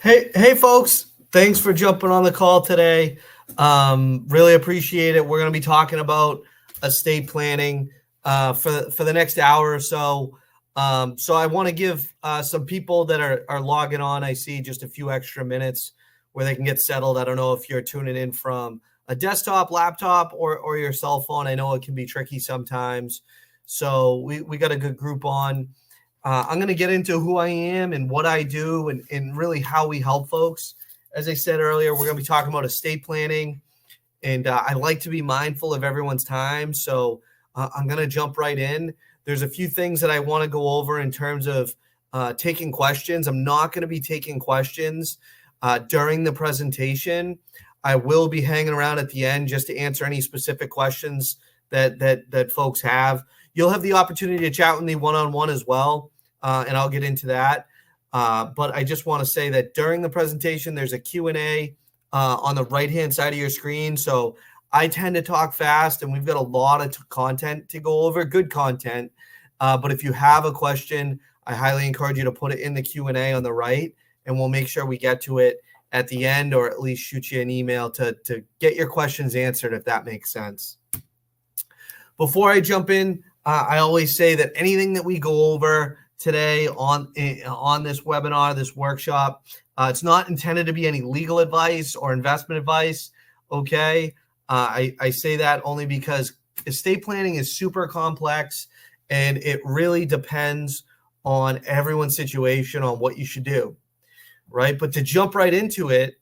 Hey, folks! Thanks for jumping on the call today. Really appreciate it. We're going to be talking about estate planning for the next hour or so. So I want to give some people that are logging on. I see just a few extra minutes where they can get settled. I don't know if you're tuning in from a desktop, laptop, or your cell phone. I know it can be tricky sometimes. So we got a good group on. I'm going to get into who I am and what I do and really how we help folks. As I said earlier, we're going to be talking about estate planning, and I like to be mindful of everyone's time. So I'm going to jump right in. There's a few things that I want to go over in terms of taking questions. I'm not going to be taking questions during the presentation. I will be hanging around at the end just to answer any specific questions that folks have. You'll have the opportunity to chat with me one-on-one as well, and I'll get into that. But I just want to say that during the presentation, there's a Q&A on the right-hand side of your screen. So I tend to talk fast, and we've got a lot of content to go over, good content. But if you have a question, I highly encourage you to put it in the Q&A on the right, and we'll make sure we get to it at the end, or at least shoot you an email to get your questions answered, if that makes sense. Before I jump in, I always say that anything that we go over today on this webinar, this workshop, it's not intended to be any legal advice or investment advice, okay? I say that only because estate planning is super complex, and it really depends on everyone's situation on what you should do, right? But to jump right into it,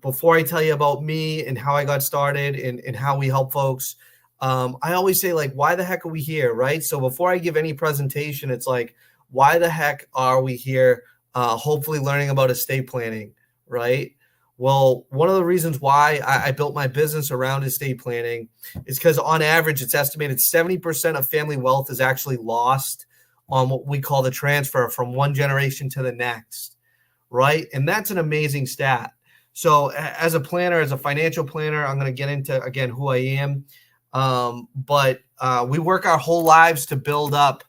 before I tell you about me and how I got started and how we help folks, I always say, like, why the heck are we here, right? So before I give any presentation, it's like, why the heck are we here? Hopefully learning about estate planning, right? Well, one of the reasons why I built my business around estate planning is because on average, it's estimated 70% of family wealth is actually lost on what we call the transfer from one generation to the next, right? And that's an amazing stat. So as a planner, as a financial planner, I'm going to get into, again, who I am. But we work our whole lives to build up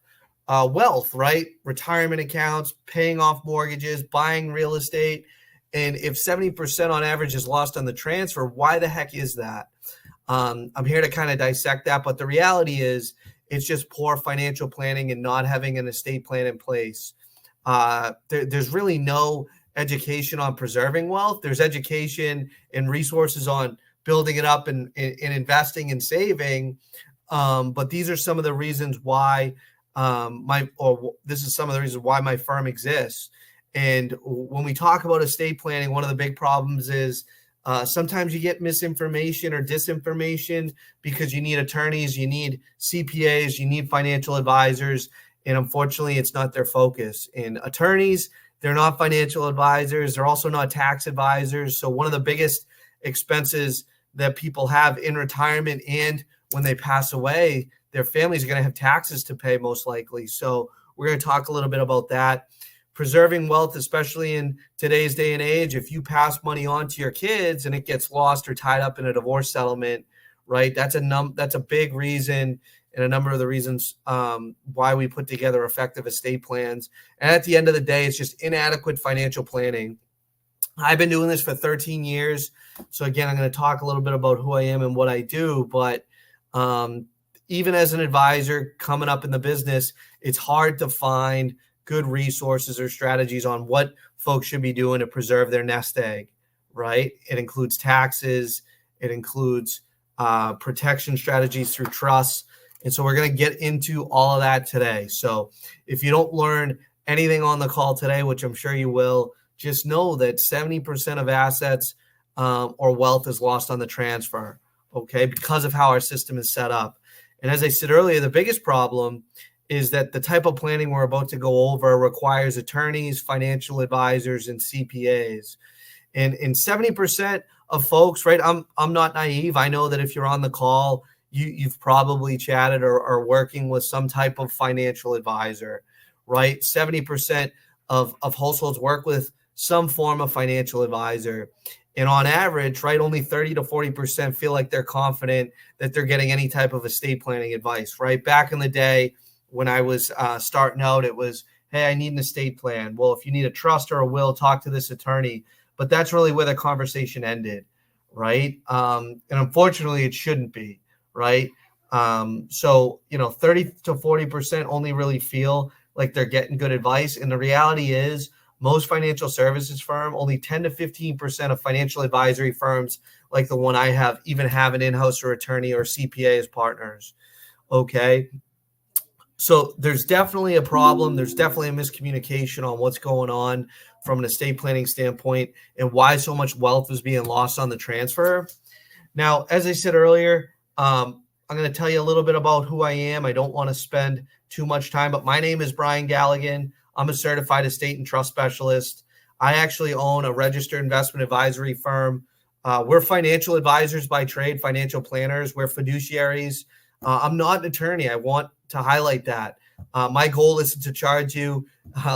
wealth, right? Retirement accounts, paying off mortgages, buying real estate. And if 70% on average is lost on the transfer, why the heck is that? I'm here to kind of dissect that. But the reality is it's just poor financial planning and not having an estate plan in place. There's really no education on preserving wealth. There's education and resources on building it up and investing and saving. But these are some of the reasons why this is some of the reasons why my firm exists. And when we talk about estate planning, one of the big problems is sometimes you get misinformation or disinformation because you need attorneys, you need CPAs, you need financial advisors. And unfortunately, it's not their focus. And attorneys, they're not financial advisors. They're also not tax advisors. So one of the biggest expenses that people have in retirement and when they pass away, their families are going to have taxes to pay most likely. So we're going to talk a little bit about that. Preserving wealth, especially in today's day and age, if you pass money on to your kids and it gets lost or tied up in a divorce settlement, right? That's a big reason, and a number of the reasons why we put together effective estate plans. And at the end of the day, it's just inadequate financial planning. I've been doing this for 13 years. So again, I'm going to talk a little bit about who I am and what I do. But even as an advisor coming up in the business, it's hard to find good resources or strategies on what folks should be doing to preserve their nest egg, right? It includes taxes. It includes protection strategies through trusts. And so we're going to get into all of that today. So if you don't learn anything on the call today, which I'm sure you will, just know that 70% of assets or wealth is lost on the transfer, okay, because of how our system is set up. And as I said earlier, the biggest problem is that the type of planning we're about to go over requires attorneys, financial advisors, and CPAs. And 70% of folks, right, I'm not naive. I know that if you're on the call, you've probably chatted or are working with some type of financial advisor, right? 70% of households work with some form of financial advisor. And on average, right, only 30 to 40% feel like they're confident that they're getting any type of estate planning advice, right? Back in the day when I was starting out, it was, hey, I need an estate plan. Well, if you need a trust or a will, talk to this attorney. But that's really where the conversation ended, right? And unfortunately, it shouldn't be, right? So, 30 to 40% only really feel like they're getting good advice. And the reality is, most financial services firm, only 10 to 15% of financial advisory firms like the one I have even have an in-house or attorney or CPA as partners. Okay. So there's definitely a problem. There's definitely a miscommunication on what's going on from an estate planning standpoint and why so much wealth is being lost on the transfer. Now, as I said earlier, I'm going to tell you a little bit about who I am. I don't want to spend too much time, but my name is Brian Galligan. I'm a certified estate and trust specialist. I actually own a registered investment advisory firm. We're financial advisors by trade, financial planners. We're fiduciaries. I'm not an attorney. I want to highlight that. My goal isn't to charge you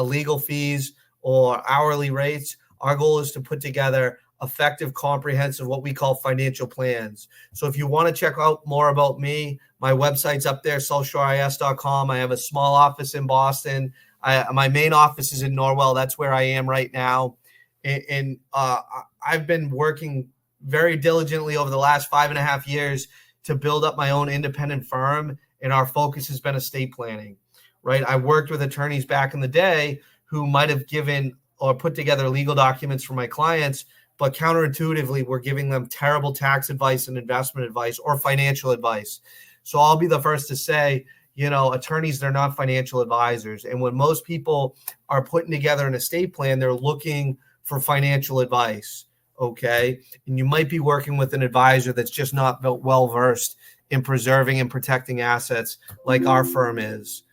legal fees or hourly rates. Our goal is to put together effective, comprehensive, what we call financial plans. So if you want to check out more about me, my website's up there, southshoreis.com. I have a small office in Boston. My main office is in Norwell. That's where I am right now. And I've been working very diligently over the last 5.5 years to build up my own independent firm. And our focus has been estate planning, right? I worked with attorneys back in the day who might have given or put together legal documents for my clients, but counterintuitively, we're giving them terrible tax advice and investment advice or financial advice. So I'll be the first to say, attorneys, they're not financial advisors. And when most people are putting together an estate plan, they're looking for financial advice, okay? And you might be working with an advisor that's just not well-versed in preserving and protecting assets like our firm is.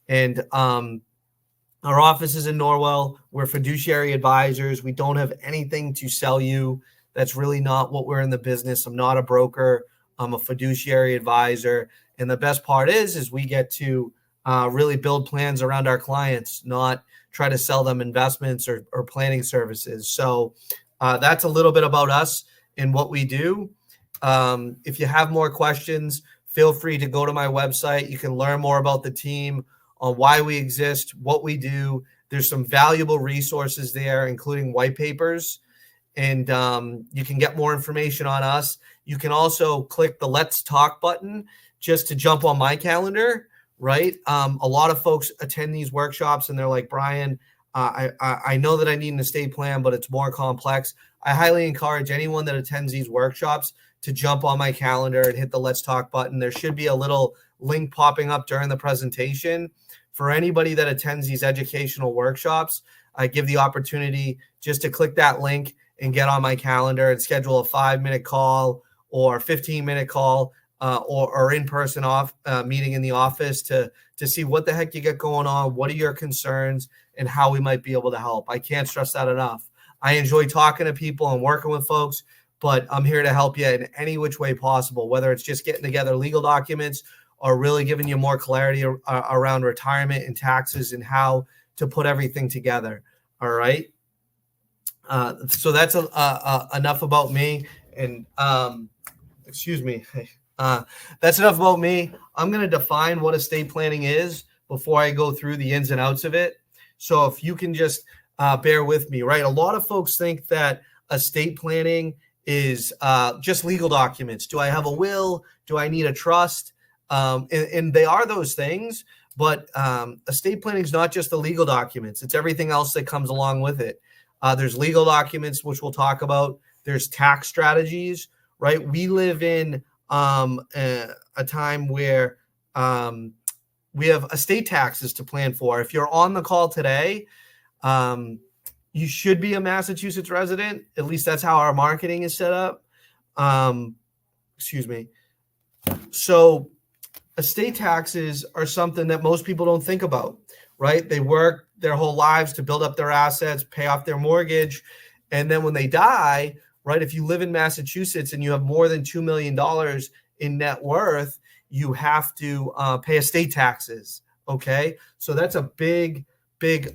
And our office is in Norwell. We're fiduciary advisors. We don't have anything to sell you. That's really not what we're in the business. I'm not a broker. I'm a fiduciary advisor. And the best part is we get to really build plans around our clients, not try to sell them investments or planning services. So that's a little bit about us and what we do. If you have more questions, feel free to go to my website. You can learn more about the team, on why we exist, what we do. There's some valuable resources there, including white papers. And you can get more information on us. You can also click the Let's Talk button just to jump on my calendar, right? A lot of folks attend these workshops and they're like, Brian, I know that I need an estate plan, but it's more complex. I highly encourage anyone that attends these workshops to jump on my calendar and hit the Let's Talk button. There should be a little link popping up during the presentation. For anybody that attends these educational workshops, I give the opportunity just to click that link and get on my calendar and schedule a 5-minute call or 15-minute call or in-person meeting in the office to see what the heck you got going on, what are your concerns, and how we might be able to help. I can't stress that enough. I enjoy talking to people and working with folks, but I'm here to help you in any which way possible, whether it's just getting together legal documents or really giving you more clarity around retirement and taxes and how to put everything together. All right. So that's enough about me. And excuse me. That's enough about me. I'm going to define what estate planning is before I go through the ins and outs of it. So if you can just bear with me, right? A lot of folks think that estate planning is just legal documents. Do I have a will? Do I need a trust? And they are those things, but estate planning is not just the legal documents. It's everything else that comes along with it. There's legal documents, which we'll talk about. There's tax strategies, right? We live in a time where we have estate taxes to plan for. If you're on the call today, you should be a Massachusetts resident. At least that's how our marketing is set up. Excuse me. So estate taxes are something that most people don't think about, right? They work their whole lives to build up their assets, pay off their mortgage. And then when they die, right, if you live in Massachusetts and you have more than $2 million in net worth, you have to pay estate taxes, okay? So that's a big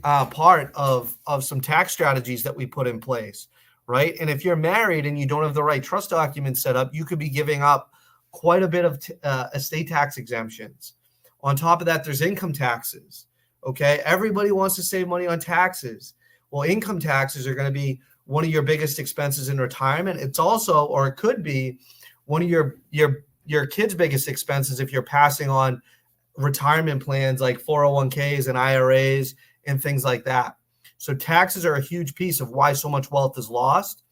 part of some tax strategies that we put in place, right? And if you're married and you don't have the right trust documents set up, you could be giving up quite a bit of estate tax exemptions. On top of that, there's income taxes, Okay. Everybody wants to save money on taxes. Well, income taxes are going to be one of your biggest expenses in retirement. It's also, or it could be, one of your kids' biggest expenses if you're passing on retirement plans like 401ks and IRAs and things like that. So taxes are a huge piece of why so much wealth is lost.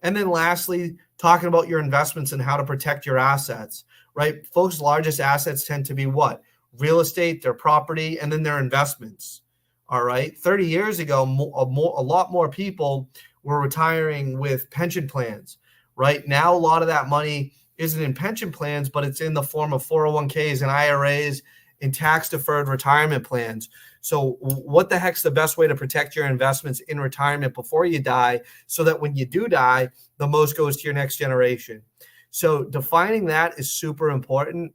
And then lastly, talking about your investments and how to protect your assets, right? Folks' largest assets tend to be what? Real estate, their property, and then their investments. All right. 30 years ago, a lot more people were retiring with pension plans. Right now, a lot of that money isn't in pension plans, but it's in the form of 401ks and IRAs and tax-deferred retirement plans. So what the heck's the best way to protect your investments in retirement before you die so that when you do die, the most goes to your next generation? So defining that is super important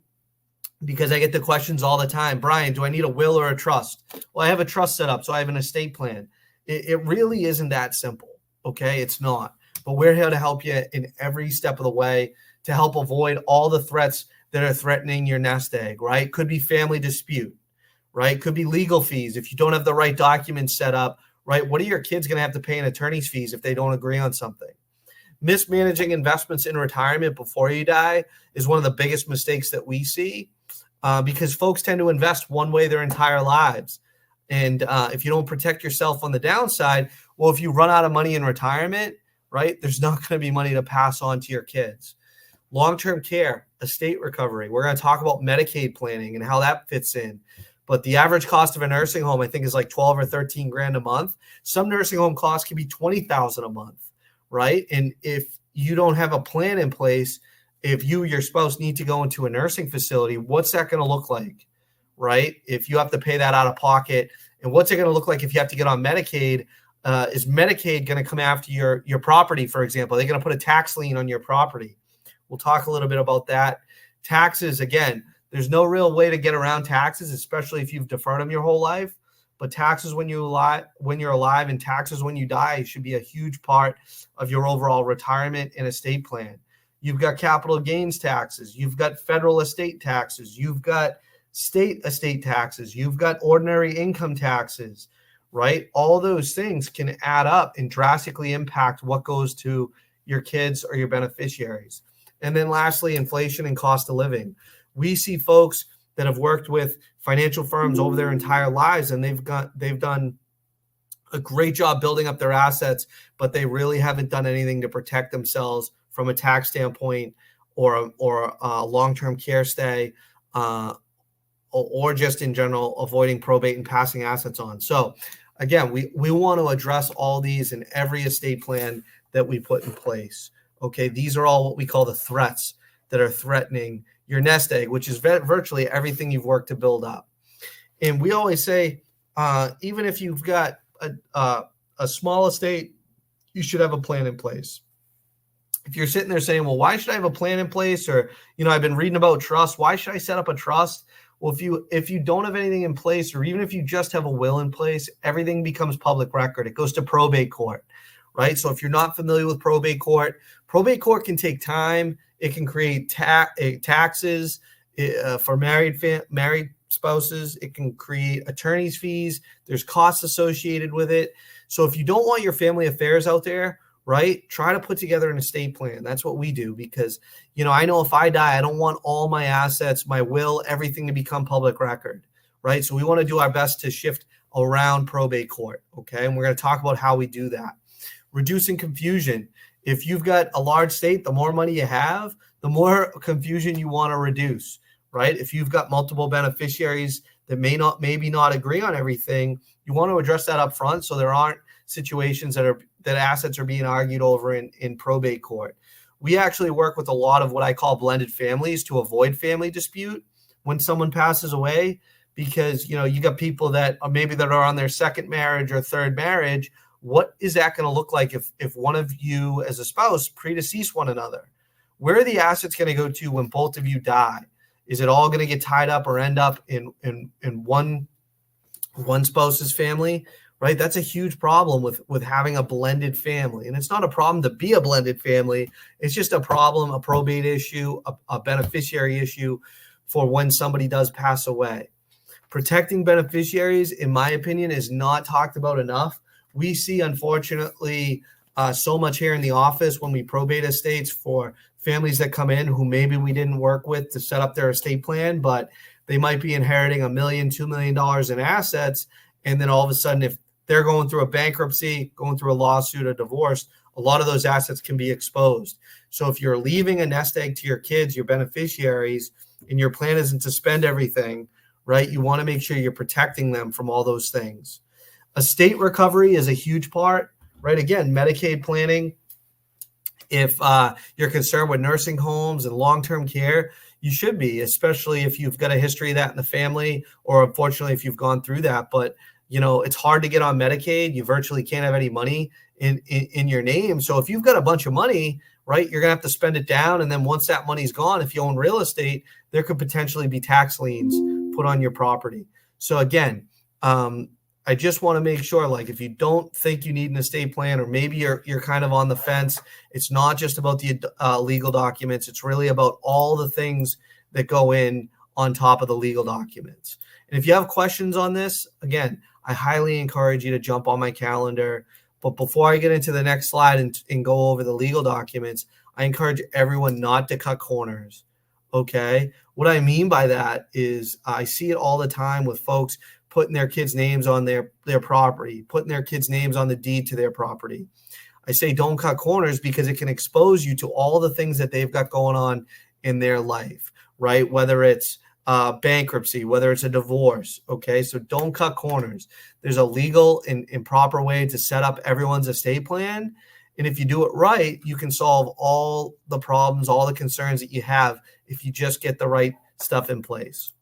because I get the questions all the time. Brian, do I need a will or a trust? Well, I have a trust set up, so I have an estate plan. It really isn't that simple, okay? It's not. But we're here to help you in every step of the way to help avoid all the threats that are threatening your nest egg, right? Could be family dispute, right? Could be legal fees if you don't have the right documents set up, right? What are your kids going to have to pay in attorney's fees if they don't agree on something? Mismanaging investments in retirement before you die is one of the biggest mistakes that we see because folks tend to invest one way their entire lives. And if you don't protect yourself on the downside, well, if you run out of money in retirement, right, there's not going to be money to pass on to your kids. Long-term care, estate recovery. We're going to talk about Medicaid planning and how that fits in. But the average cost of a nursing home, I think, is like 12 or 13 grand a month. Some nursing home costs can be 20,000 a month, right? And if you don't have a plan in place, if you or your spouse need to go into a nursing facility, what's that going to look like, right? If you have to pay that out of pocket, and what's it going to look like if you have to get on Medicaid? Is Medicaid going to come after your property, for example? Are they going to put a tax lien on your property? We'll talk a little bit about that. Taxes, again, there's no real way to get around taxes, especially if you've deferred them your whole life. But taxes when you're alive and taxes when you die should be a huge part of your overall retirement and estate plan. You've got capital gains taxes. You've got federal estate taxes. You've got state estate taxes. You've got ordinary income taxes, right? All those things can add up and drastically impact what goes to your kids or your beneficiaries. And then lastly, inflation and cost of living. We see folks that have worked with financial firms over their entire lives, and they've done a great job building up their assets, but they really haven't done anything to protect themselves from a tax standpoint or a long-term care stay or just in general avoiding probate and passing assets on. So again, we want to address all these in every estate plan that we put in place. Okay, these are all what we call the threats that are threatening your nest egg, which is virtually everything you've worked to build up. And we always say, even if you've got a small estate, you should have a plan in place. If you're sitting there saying, well, why should I have a plan in place? Or, I've been reading about trust. Why should I set up a trust? Well, if you don't have anything in place, or even if you just have a will in place, everything becomes public record. It goes to probate court, right? So if you're not familiar with probate court can take time. It can create taxes for married spouses. It can create attorney's fees. There's costs associated with it. So if you don't want your family affairs out there, right, try to put together an estate plan. That's what we do because, I know if I die, I don't want all my assets, my will, everything to become public record, right? So we want to do our best to shift around probate court, okay? And we're going to talk about how we do that. Reducing confusion. If you've got a large estate, the more money you have, the more confusion you want to reduce, right? If you've got multiple beneficiaries that maybe not agree on everything, you want to address that up front so there aren't situations that assets are being argued over in probate court. We actually work with a lot of what I call blended families to avoid family dispute when someone passes away, because you got people that are on their second marriage or third marriage. What is that going to look like if one of you as a spouse predeceased one another? Where are the assets going to go to when both of you die? Is it all going to get tied up or end up in one spouse's family? Right? That's a huge problem with having a blended family. And it's not a problem to be a blended family. It's just a problem, a probate issue, a beneficiary issue for when somebody does pass away. Protecting beneficiaries, in my opinion, is not talked about enough. We see, unfortunately, so much here in the office when we probate estates for families that come in who maybe we didn't work with to set up their estate plan, but they might be inheriting $1 million, $2 million in assets. And then all of a sudden, if they're going through a bankruptcy, going through a lawsuit, a divorce, a lot of those assets can be exposed. So if you're leaving a nest egg to your kids, your beneficiaries, and your plan isn't to spend everything, right, you want to make sure you're protecting them from all those things. Estate recovery is a huge part, right? Again, Medicaid planning. If you're concerned with nursing homes and long-term care, you should be, especially if you've got a history of that in the family, or unfortunately, if you've gone through that. But, it's hard to get on Medicaid. You virtually can't have any money in your name. So if you've got a bunch of money, right, you're going to have to spend it down. And then once that money's gone, if you own real estate, there could potentially be tax liens put on your property. So again, I just want to make sure, like, if you don't think you need an estate plan, or maybe you're kind of on the fence, it's not just about the legal documents. It's really about all the things that go in on top of the legal documents. And if you have questions on this, again, I highly encourage you to jump on my calendar. But before I get into the next slide and go over the legal documents, I encourage everyone not to cut corners. Okay. What I mean by that is I see it all the time with folks putting their kids' names on their property, putting their kids' names on the deed to their property. I say don't cut corners because it can expose you to all the things that they've got going on in their life, right? Whether it's bankruptcy, whether it's a divorce. Okay. So don't cut corners. There's a legal and proper way to set up everyone's estate plan. And if you do it right, you can solve all the problems, all the concerns that you have if you just get the right stuff in place.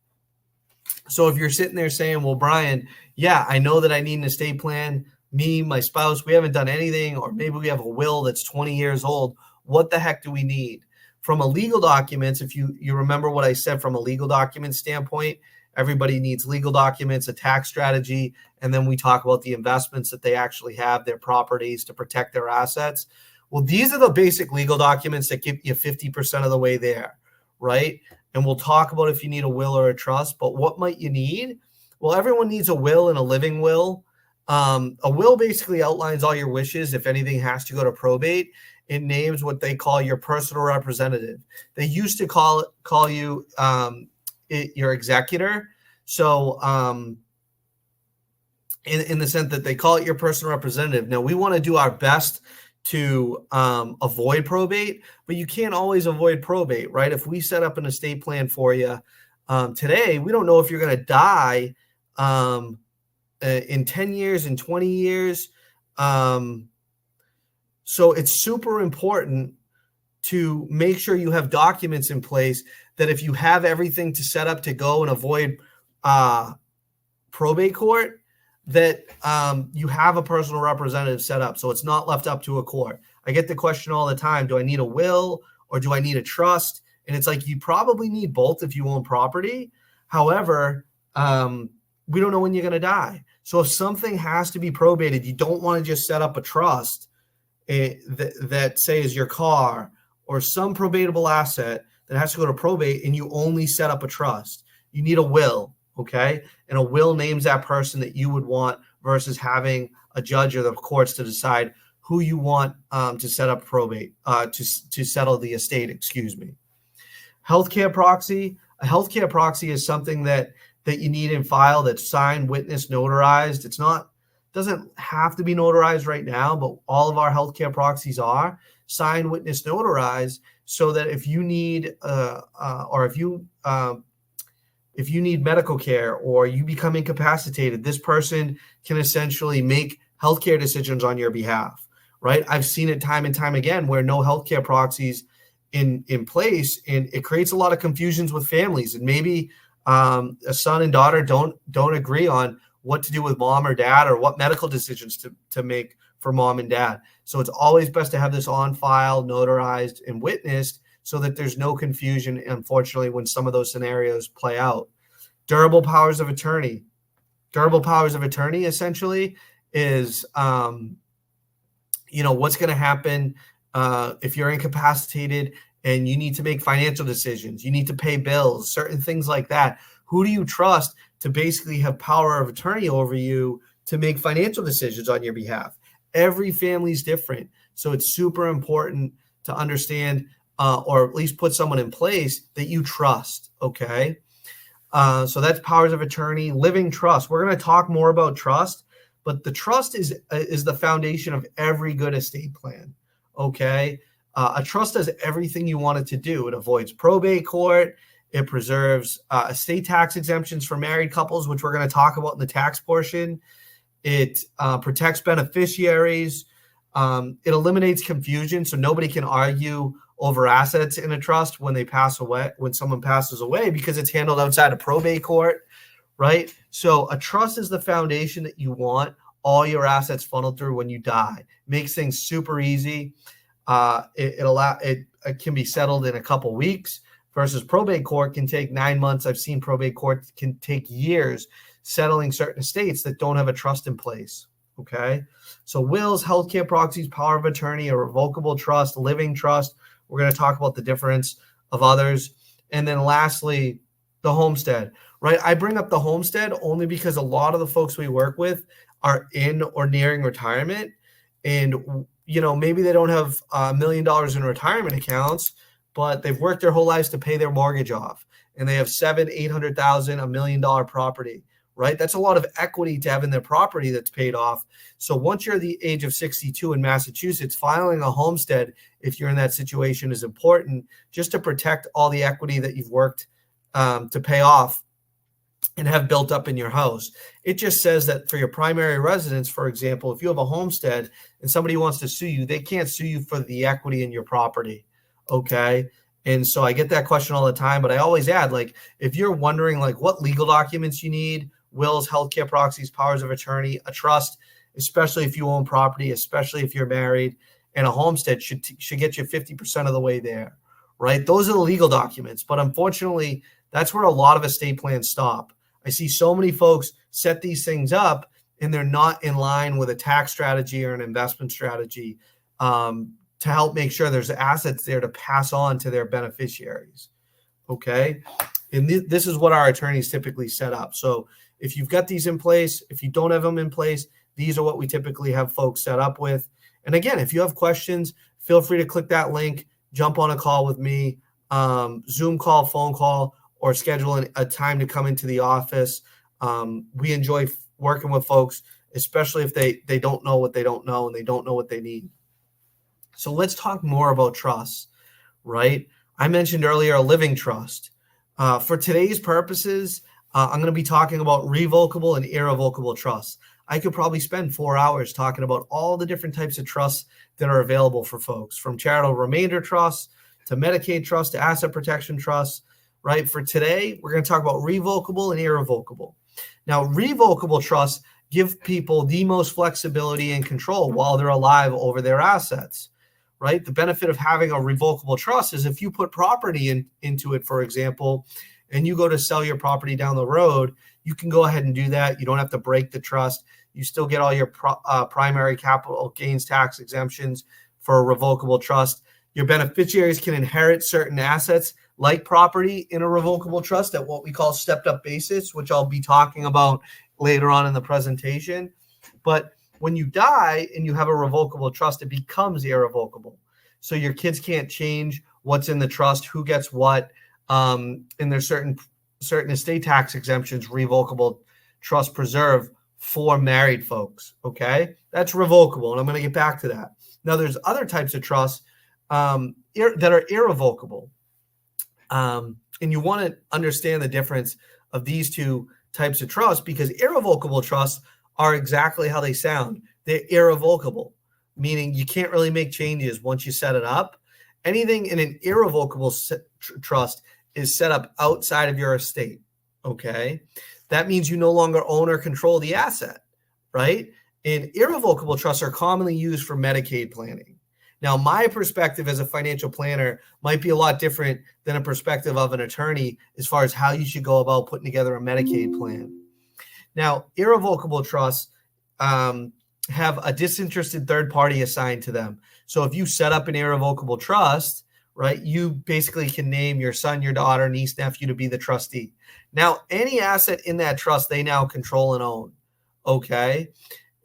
So if you're sitting there saying, well, Brian, yeah, I know that I need an estate plan. Me, my spouse, we haven't done anything, or maybe we have a will that's 20 years old. What the heck do we need? From a legal documents, if you remember what I said from a legal document standpoint, everybody needs legal documents, a tax strategy, and then we talk about the investments that they actually have, their properties to protect their assets. Well, these are the basic legal documents that get you 50% of the way there, right? And we'll talk about if you need a will or a trust, but what might you need? Well, everyone needs a will and a living will. A will basically outlines all your wishes. If anything has to go to probate, it names what they call your personal representative. They used to call you your executor. So in the sense that they call it your personal representative. Now, we want to do our best to avoid probate, but you can't always avoid probate, right? If we set up an estate plan for you today, we don't know if you're going to die in 10 years, in 20 years. So it's super important to make sure you have documents in place that if you have everything to set up to go and avoid probate court, that you have a personal representative set up so it's not left up to a court. I get the question all the time, do I need a will or do I need a trust? And it's like, you probably need both if you own property. However, we don't know when you're going to die. So if something has to be probated, you don't want to just set up a trust that say is your car or some probatable asset that has to go to probate, and you only set up a trust. You need a will, okay? And a will names that person that you would want versus having a judge or the courts to decide who you want to set up probate, to settle the estate, excuse me. Healthcare proxy. A healthcare proxy is something that you need in file that's signed, witnessed, notarized. Doesn't have to be notarized right now, but all of our healthcare proxies are signed, witnessed, notarized, so that if you need or if you need medical care or you become incapacitated, this person can essentially make healthcare decisions on your behalf, right? I've seen it time and time again where no healthcare proxies in place, and it creates a lot of confusions with families. And maybe a son and daughter don't agree on what to do with mom or dad or what medical decisions to make for mom and dad. So it's always best to have this on file, notarized, and witnessed so that there's no confusion, unfortunately, when some of those scenarios play out. Durable powers of attorney. Durable powers of attorney essentially is, what's going to happen if you're incapacitated and you need to make financial decisions. You need to pay bills, certain things like that. Who do you trust to basically have power of attorney over you to make financial decisions on your behalf. Every family is different. So it's super important to understand or at least put someone in place that you trust, okay? So that's powers of attorney, living trust. We're going to talk more about trust, but the trust is the foundation of every good estate plan, okay? A trust does everything you want it to do. It avoids probate court. It preserves estate tax exemptions for married couples, which we're going to talk about in the tax portion. It protects beneficiaries. It eliminates confusion, so nobody can argue over assets in a trust when they pass away, when someone passes away, because it's handled outside of probate court, right? So a trust is the foundation that you want all your assets funneled through when you die. Makes things super easy. It can be settled in a couple weeks versus probate court can take 9 months. I've seen probate court can take years settling certain estates that don't have a trust in place. Okay. So wills, healthcare proxies, power of attorney, a revocable trust, living trust. We're going to talk about the difference of others. And then lastly, the homestead, right? I bring up the homestead only because a lot of the folks we work with are in or nearing retirement. And, you know, maybe they don't have $1 million in retirement accounts, but they've worked their whole lives to pay their mortgage off. And they have $700,000, $800,000, $1 million property, right? That's a lot of equity to have in their property that's paid off. So once you're the age of 62 in Massachusetts, filing a homestead, if you're in that situation, is important just to protect all the equity that you've worked to pay off and have built up in your house. It just says that for your primary residence, for example, if you have a homestead and somebody wants to sue you, they can't sue you for the equity in your property. Okay. And so I get that question all the time, but I always add, like, if you're wondering like what legal documents you need, wills, healthcare proxies, powers of attorney, a trust, especially if you own property, especially if you're married, and a homestead should get you 50% of the way there, right? Those are the legal documents. But unfortunately, that's where a lot of estate plans stop. I see so many folks set these things up and they're not in line with a tax strategy or an investment strategy to help make sure there's assets there to pass on to their beneficiaries. Okay. And this is what our attorneys typically set up. So if you've got these in place, if you don't have them in place, these are what we typically have folks set up with. And again, if you have questions, feel free to click that link, jump on a call with me, Zoom call, phone call, or schedule a time to come into the office. We enjoy working with folks, especially if they don't know what they don't know and they don't know what they need. So let's talk more about trusts, right? I mentioned earlier a living trust. For today's purposes, I'm going to be talking about revocable and irrevocable trusts. I could probably spend 4 hours talking about all the different types of trusts that are available for folks, from charitable remainder trusts to Medicaid trusts to asset protection trusts, right? For today, we're going to talk about revocable and irrevocable. Now, revocable trusts give people the most flexibility and control while they're alive over their assets, right? The benefit of having a revocable trust is if you put property into it, for example, and you go to sell your property down the road, you can go ahead and do that. You don't have to break the trust. You still get all your primary capital gains tax exemptions for a revocable trust. Your beneficiaries can inherit certain assets like property in a revocable trust at what we call stepped up basis, which I'll be talking about later on in the presentation. But when you die and you have a revocable trust, it becomes irrevocable. So your kids can't change what's in the trust, who gets what. And there's certain estate tax exemptions revocable trust preserve for married folks. Okay, that's revocable, and I'm going to get back to that. Now, there's other types of trusts that are irrevocable, and you want to understand the difference of these two types of trusts, because irrevocable trusts are exactly how they sound. They're irrevocable, meaning you can't really make changes once you set it up. Anything in an irrevocable trust is set up outside of your estate, okay? That means you no longer own or control the asset, right? And irrevocable trusts are commonly used for Medicaid planning. Now, my perspective as a financial planner might be a lot different than a perspective of an attorney as far as how you should go about putting together a Medicaid plan. Now, irrevocable trusts have a disinterested third party assigned to them. So if you set up an irrevocable trust, right? You basically can name your son, your daughter, niece, nephew to be the trustee. Now, any asset in that trust, they now control and own. Okay.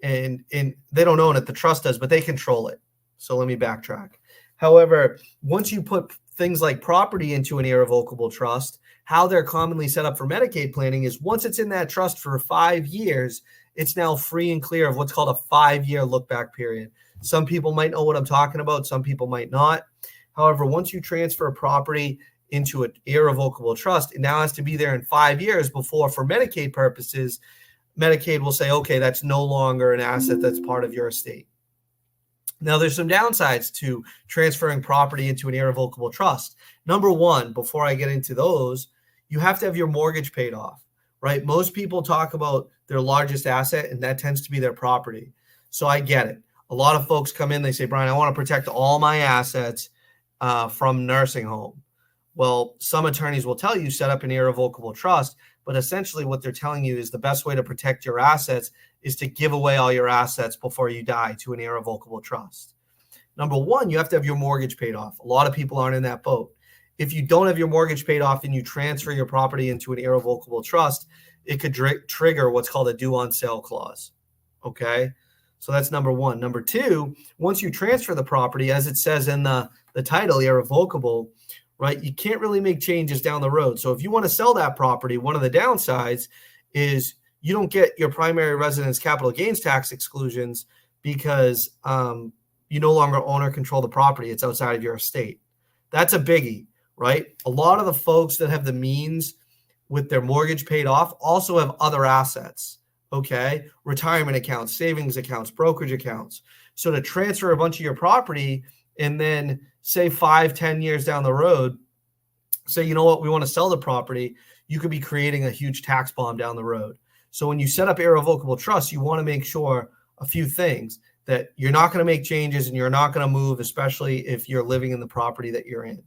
And they don't own it, the trust does, but they control it. So let me backtrack. However, once you put things like property into an irrevocable trust, how they're commonly set up for Medicaid planning is once it's in that trust for 5 years, it's now free and clear of what's called a 5-year look back period. Some people might know what I'm talking about, some people might not. However, once you transfer a property into an irrevocable trust, it now has to be there in 5 years before, for Medicaid purposes, Medicaid will say, okay, that's no longer an asset that's part of your estate. Now, there's some downsides to transferring property into an irrevocable trust. Number one, before I get into those, you have to have your mortgage paid off, right? Most people talk about their largest asset, and that tends to be their property. So I get it. A lot of folks come in, they say, Brian, I want to protect all my assets from nursing home. Well, some attorneys will tell you set up an irrevocable trust, but essentially what they're telling you is the best way to protect your assets is to give away all your assets before you die to an irrevocable trust. Number one, you have to have your mortgage paid off. A lot of people aren't in that boat. If you don't have your mortgage paid off and you transfer your property into an irrevocable trust, it could trigger what's called a due on sale clause. Okay. So that's number one. Number two, once you transfer the property, as it says in the title, irrevocable, right, you can't really make changes down the road. So if you want to sell that property, one of the downsides is you don't get your primary residence capital gains tax exclusions because you no longer own or control the property. It's outside of your estate. That's a biggie, right? A lot of the folks that have the means with their mortgage paid off also have other assets, okay? Retirement accounts, savings accounts, brokerage accounts. So to transfer a bunch of your property and then say 5-10 years down the road, say, you know what, we want to sell the property, you could be creating a huge tax bomb down the road. So when you set up irrevocable trust, you want to make sure a few things, that you're not going to make changes and you're not going to move, especially if you're living in the property that you're in.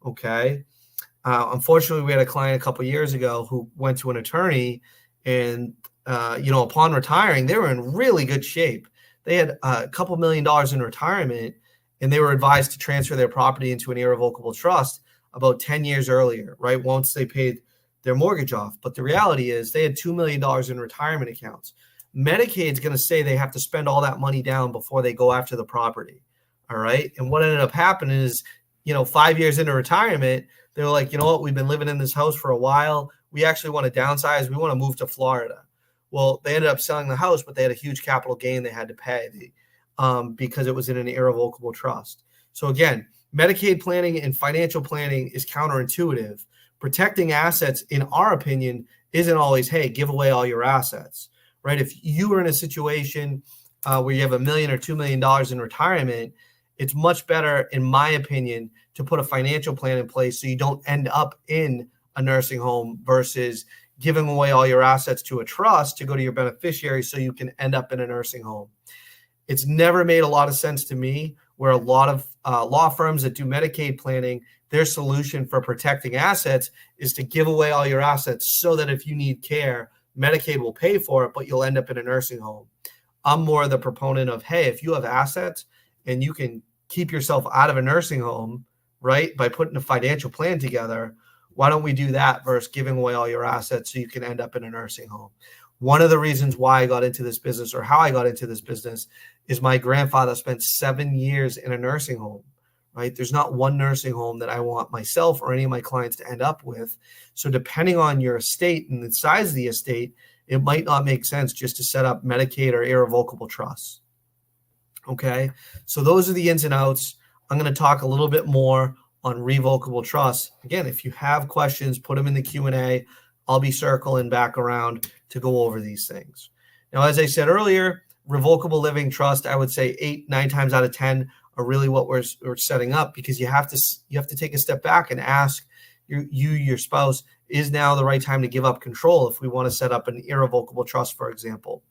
Okay. Unfortunately, we had a client a couple of years ago who went to an attorney and, upon retiring, they were in really good shape. They had a couple $1 million in retirement, and they were advised to transfer their property into an irrevocable trust about 10 years earlier, right? Once they paid their mortgage off. But the reality is they had $2 million in retirement accounts. Medicaid's going to say they have to spend all that money down before they go after the property. All right. And what ended up happening is, 5 years into retirement, they were like, you know what, we've been living in this house for a while. We actually want to downsize. We want to move to Florida. Well, they ended up selling the house, but they had a huge capital gain they had to pay because it was in an irrevocable trust. So again, Medicaid planning and financial planning is counterintuitive. Protecting assets, in our opinion, isn't always, hey, give away all your assets, right? If you were in a situation where you have $1 million or $2 million in retirement, it's much better, in my opinion, to put a financial plan in place so you don't end up in a nursing home versus giving away all your assets to a trust to go to your beneficiaries so you can end up in a nursing home. It's never made a lot of sense to me where a lot of law firms that do Medicaid planning, their solution for protecting assets is to give away all your assets so that if you need care, Medicaid will pay for it, but you'll end up in a nursing home. I'm more the proponent of, hey, if you have assets and you can keep yourself out of a nursing home, right, by putting a financial plan together, why don't we do that versus giving away all your assets so you can end up in a nursing home? One of the reasons why I got into this business, or how I got into this business, is my grandfather spent 7 years in a nursing home, right? There's not one nursing home that I want myself or any of my clients to end up with. So depending on your estate and the size of the estate, it might not make sense just to set up Medicaid or irrevocable trusts. Okay, so those are the ins and outs. I'm going to talk a little bit more on revocable trusts. Again, if you have questions, put them in the Q&A. I'll be circling back around to go over these things. Now, as I said earlier, revocable living trust, I would say 8-9 times out of 10 are really what we're setting up, because you have to take a step back and ask your spouse, is now the right time to give up control if we want to set up an irrevocable trust, for example.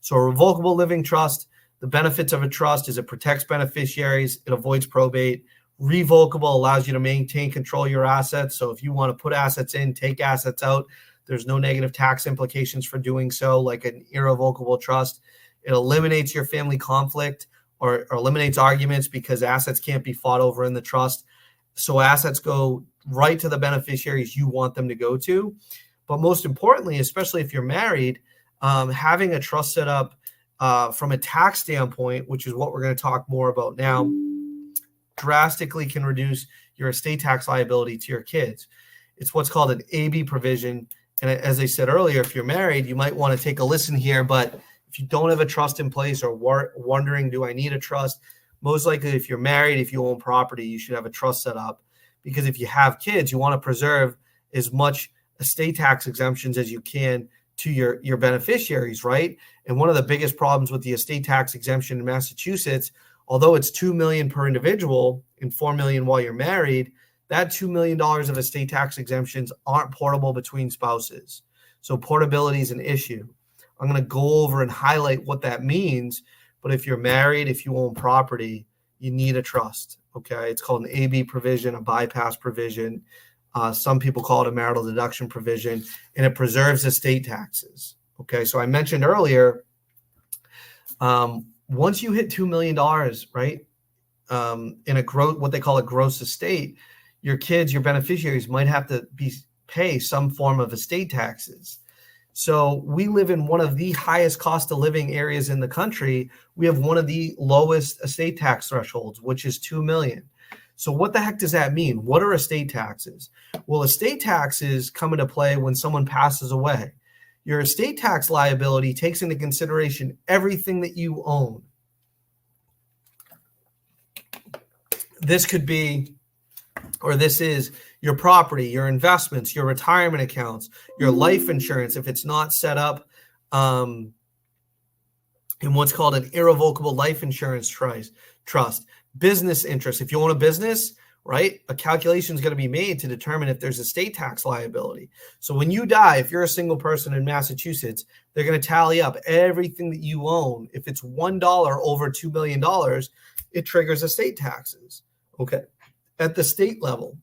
So a revocable living trust, the benefits of a trust is it protects beneficiaries, it avoids probate. Revocable allows you to maintain control of your assets. So if you want to put assets in, take assets out, there's no negative tax implications for doing so, like an irrevocable trust. It eliminates your family conflict or eliminates arguments because assets can't be fought over in the trust. So assets go right to the beneficiaries you want them to go to. But most importantly, especially if you're married, having a trust set up from a tax standpoint, which is what we're going to talk more about now, drastically can reduce your estate tax liability to your kids. It's what's called an AB provision. And as I said earlier, if you're married, you might want to take a listen here. But if you don't have a trust in place or wondering, do I need a trust? Most likely, if you're married, if you own property, you should have a trust set up. Because if you have kids, you want to preserve as much estate tax exemptions as you can to your beneficiaries, right? And one of the biggest problems with the estate tax exemption in Massachusetts, although it's $2 million per individual and $4 million while you're married, that $2 million of estate tax exemptions aren't portable between spouses. So portability is an issue. I'm going to go over and highlight what that means. But if you're married, if you own property, you need a trust. Okay. It's called an AB provision, a bypass provision. Some people call it a marital deduction provision, and it preserves estate taxes. Okay. So I mentioned earlier, once you hit $2 million, right, in a what they call a gross estate, your kids, your beneficiaries might have to pay some form of estate taxes. So we live in one of the highest cost of living areas in the country. We have one of the lowest estate tax thresholds, which is $2 million. So what the heck does that mean? What are estate taxes? Well, estate taxes come into play when someone passes away. Your estate tax liability takes into consideration everything that you own. This could be, or this is your property, your investments, your retirement accounts, your life insurance, if it's not set up in what's called an irrevocable life insurance trust, business interest. If you own a business, right, a calculation is going to be made to determine if there's estate tax liability. So when you die, if you're a single person in Massachusetts, they're going to tally up everything that you own. If it's $1 over $2 million, it triggers estate taxes. Okay. At the state level.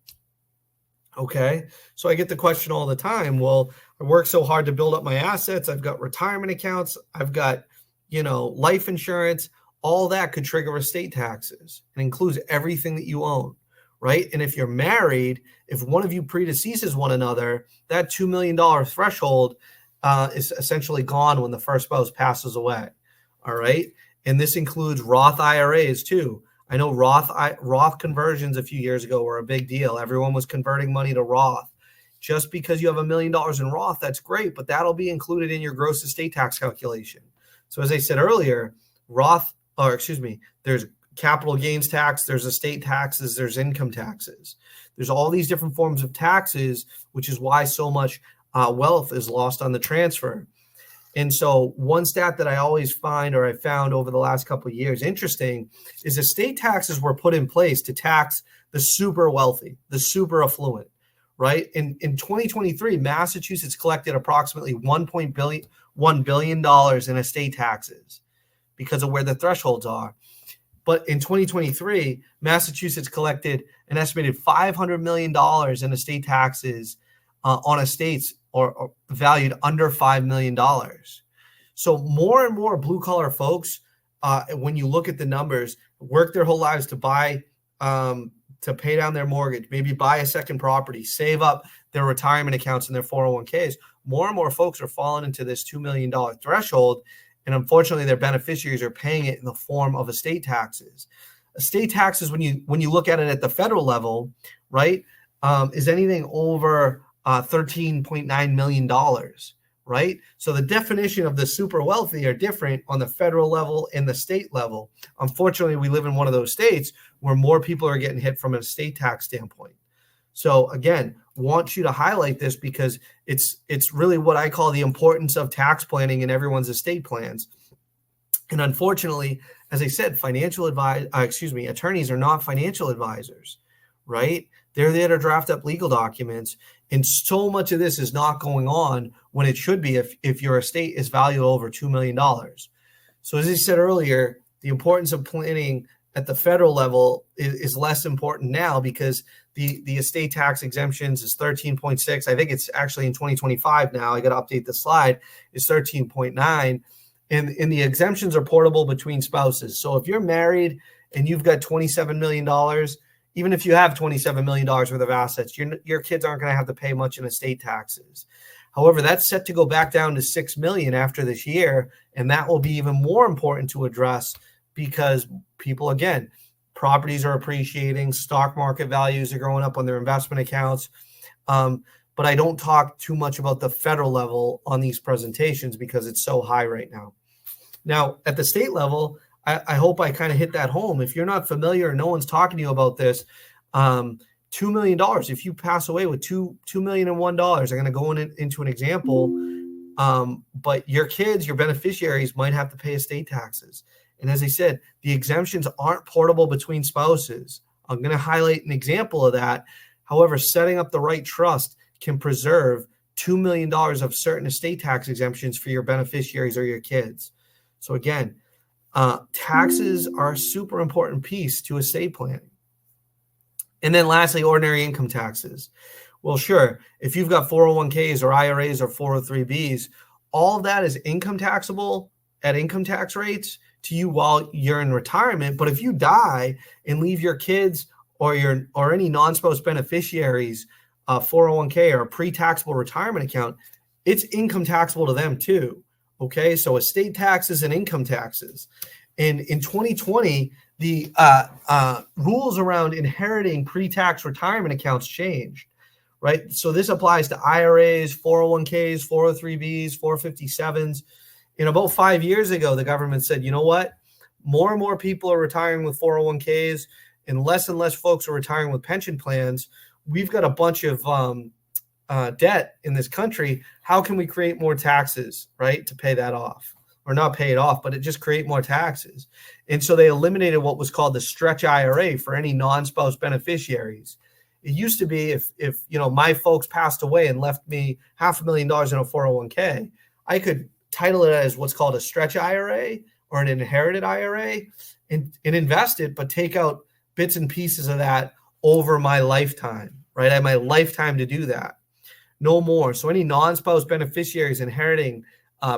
Okay. So I get the question all the time. Well, I work so hard to build up my assets. I've got retirement accounts. I've got, life insurance. All that could trigger estate taxes. It includes everything that you own, right? And if you're married, if one of you predeceases one another, that $2 million threshold is essentially gone when the first spouse passes away. All right. And this includes Roth IRAs too. I know Roth conversions a few years ago were a big deal. Everyone was converting money to Roth. Just because you have $1 million in Roth, that's great, but that'll be included in your gross estate tax calculation. So as I said earlier, there's capital gains tax, there's estate taxes, there's income taxes. There's all these different forms of taxes, which is why so much wealth is lost on the transfer. And so one stat that I always find, or I found over the last couple of years, interesting, is estate taxes were put in place to tax the super wealthy, the super affluent, right? In 2023, Massachusetts collected approximately $1 billion in estate taxes because of where the thresholds are. But in 2023, Massachusetts collected an estimated $500 million in estate taxes on estates or valued under $5 million. So more and more blue collar folks, when you look at the numbers, work their whole lives to buy, to pay down their mortgage, maybe buy a second property, save up their retirement accounts and their 401ks. More and more folks are falling into this $2 million threshold. And unfortunately, their beneficiaries are paying it in the form of estate taxes. Estate taxes, when you look at it at the federal level, right, is anything over $13.9 million, right? So the definition of the super wealthy are different on the federal level and the state level. Unfortunately, we live in one of those states where more people are getting hit from an estate tax standpoint. So again, want you to highlight this because it's really what I call the importance of tax planning in everyone's estate plans. And unfortunately, as I said, attorneys are not financial advisors, right? They're there to draft up legal documents. And so much of this is not going on when it should be if your estate is valued over $2 million. So as I said earlier, the importance of planning at the federal level is less important now because the estate tax exemptions is 13.6. I think it's actually in 2025 now. I got to update the slide. It's 13.9. And the exemptions are portable between spouses. So if you're married and you've got $27 million even if you have $27 million worth of assets, your kids aren't going to have to pay much in estate taxes. However, that's set to go back down to $6 million after this year, and that will be even more important to address because people, again, properties are appreciating, stock market values are going up on their investment accounts. But I don't talk too much about the federal level on these presentations because it's so high right now. Now, at the state level, I hope I kind of hit that home. If you're not familiar, no one's talking to you about this, $2 million. If you pass away with $2,001, I'm going to go into an example. But your kids, your beneficiaries might have to pay estate taxes. And as I said, the exemptions aren't portable between spouses. I'm going to highlight an example of that. However, setting up the right trust can preserve $2 million of certain estate tax exemptions for your beneficiaries or your kids. So again, taxes are a super important piece to estate planning. And then lastly, ordinary income taxes. Well, sure, if you've got 401ks or IRAs or 403bs, all of that is income taxable at income tax rates to you while you're in retirement. But if you die and leave your kids or any non-spouse beneficiaries 401k or a pre-taxable retirement account, it's income taxable to them too. Okay, so estate taxes and income taxes. And in 2020, the rules around inheriting pre-tax retirement accounts changed, right? So this applies to IRAs, 401ks, 403bs, 457s. About 5 years ago, the government said, you know what? More and more people are retiring with 401ks and less folks are retiring with pension plans. We've got a bunch of debt in this country. How can we create more taxes, right, to pay that off? Or not pay it off, but it just create more taxes. And so they eliminated what was called the stretch IRA for any non-spouse beneficiaries. It used to be if my folks passed away and left me $500,000 in a 401k, I could title it as what's called a stretch IRA or an inherited IRA and invest it, but take out bits and pieces of that over my lifetime, right? I have my lifetime to do that. No more. So any non-spouse beneficiaries inheriting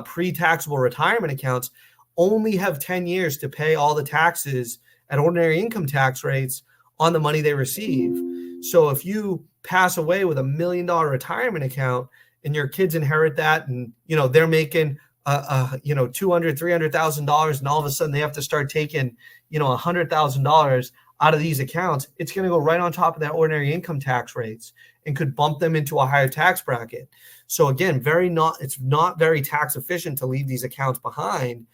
pre-taxable retirement accounts only have 10 years to pay all the taxes at ordinary income tax rates on the money they receive. So if you pass away with $1 million retirement account and your kids inherit that and they're making $200,000, $300,000 and all of a sudden they have to start taking $100,000 out of these accounts, it's going to go right on top of that ordinary income tax rates and could bump them into a higher tax bracket. So again, it's not very tax efficient to leave these accounts behind.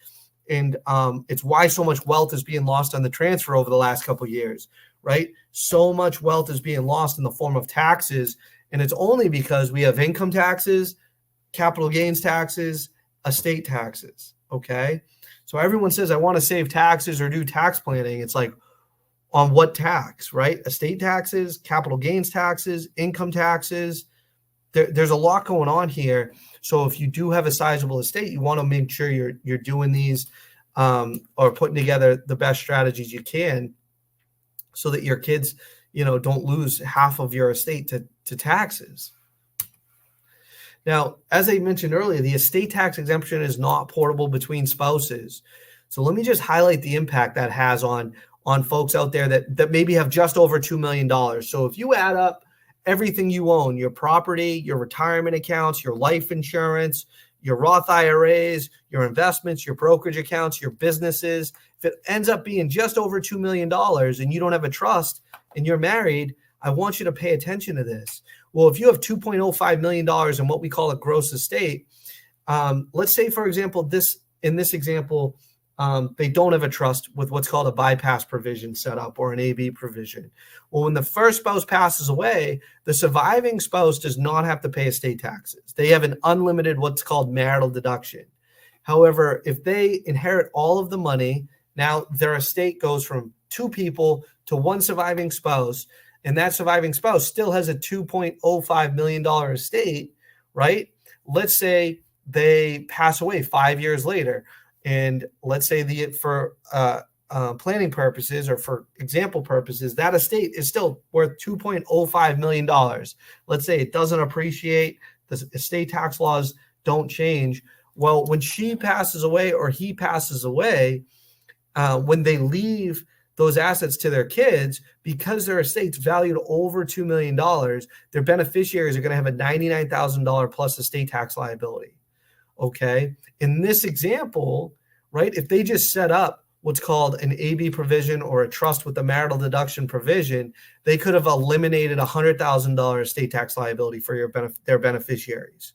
And it's why so much wealth is being lost on the transfer over the last couple of years, right? So much wealth is being lost in the form of taxes. And it's only because we have income taxes, capital gains taxes, estate taxes, okay? So everyone says, I want to save taxes or do tax planning. It's like, on what tax, right? Estate taxes, capital gains taxes, income taxes. There's a lot going on here. So if you do have a sizable estate, you want to make sure you're doing these or putting together the best strategies you can so that your kids, don't lose half of your estate to taxes. Now, as I mentioned earlier, the estate tax exemption is not portable between spouses. So let me just highlight the impact that has on folks out there that maybe have just over $2 million. So if you add up everything you own, your property, your retirement accounts, your life insurance, your Roth IRAs, your investments, your brokerage accounts, your businesses, if it ends up being just over $2 million and you don't have a trust and you're married, I want you to pay attention to this. Well, if you have $2.05 million in what we call a gross estate, let's say, for example, in this example, they don't have a trust with what's called a bypass provision set up or an AB provision. Well, when the first spouse passes away, the surviving spouse does not have to pay estate taxes. They have an unlimited what's called marital deduction. However, if they inherit all of the money, now their estate goes from two people to one surviving spouse, and that surviving spouse still has a $2.05 million estate, right? Let's say they pass away 5 years later. And let's say for planning purposes or for example purposes, that estate is still worth $2.05 million. Let's say it doesn't appreciate, the estate tax laws don't change. Well, when she passes away or he passes away, when they leave those assets to their kids, because their estate's valued over $2 million, their beneficiaries are going to have a $99,000 plus estate tax liability. Okay. In this example, right, if they just set up what's called an AB provision or a trust with a marital deduction provision, they could have eliminated $100,000 estate tax liability for their beneficiaries.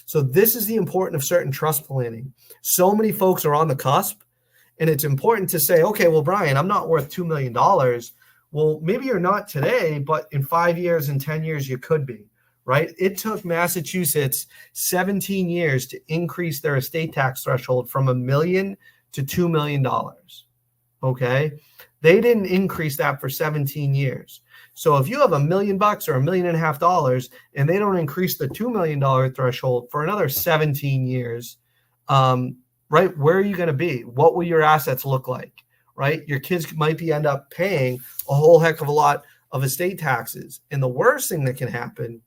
So this is the importance of certain trust planning. So many folks are on the cusp, and it's important to say, okay, well, Brian, I'm not worth $2 million. Well, maybe you're not today, but in 5 years and 10 years, you could be, right? It took Massachusetts 17 years to increase their estate tax threshold from $1 million to $2 million. Okay. They didn't increase that for 17 years. So if you have $1 million or $1.5 million and they don't increase the $2 million threshold for another 17 years, right, where are you going to be? What will your assets look like, right? Your kids might end up paying a whole heck of a lot of estate taxes. And the worst thing that can happen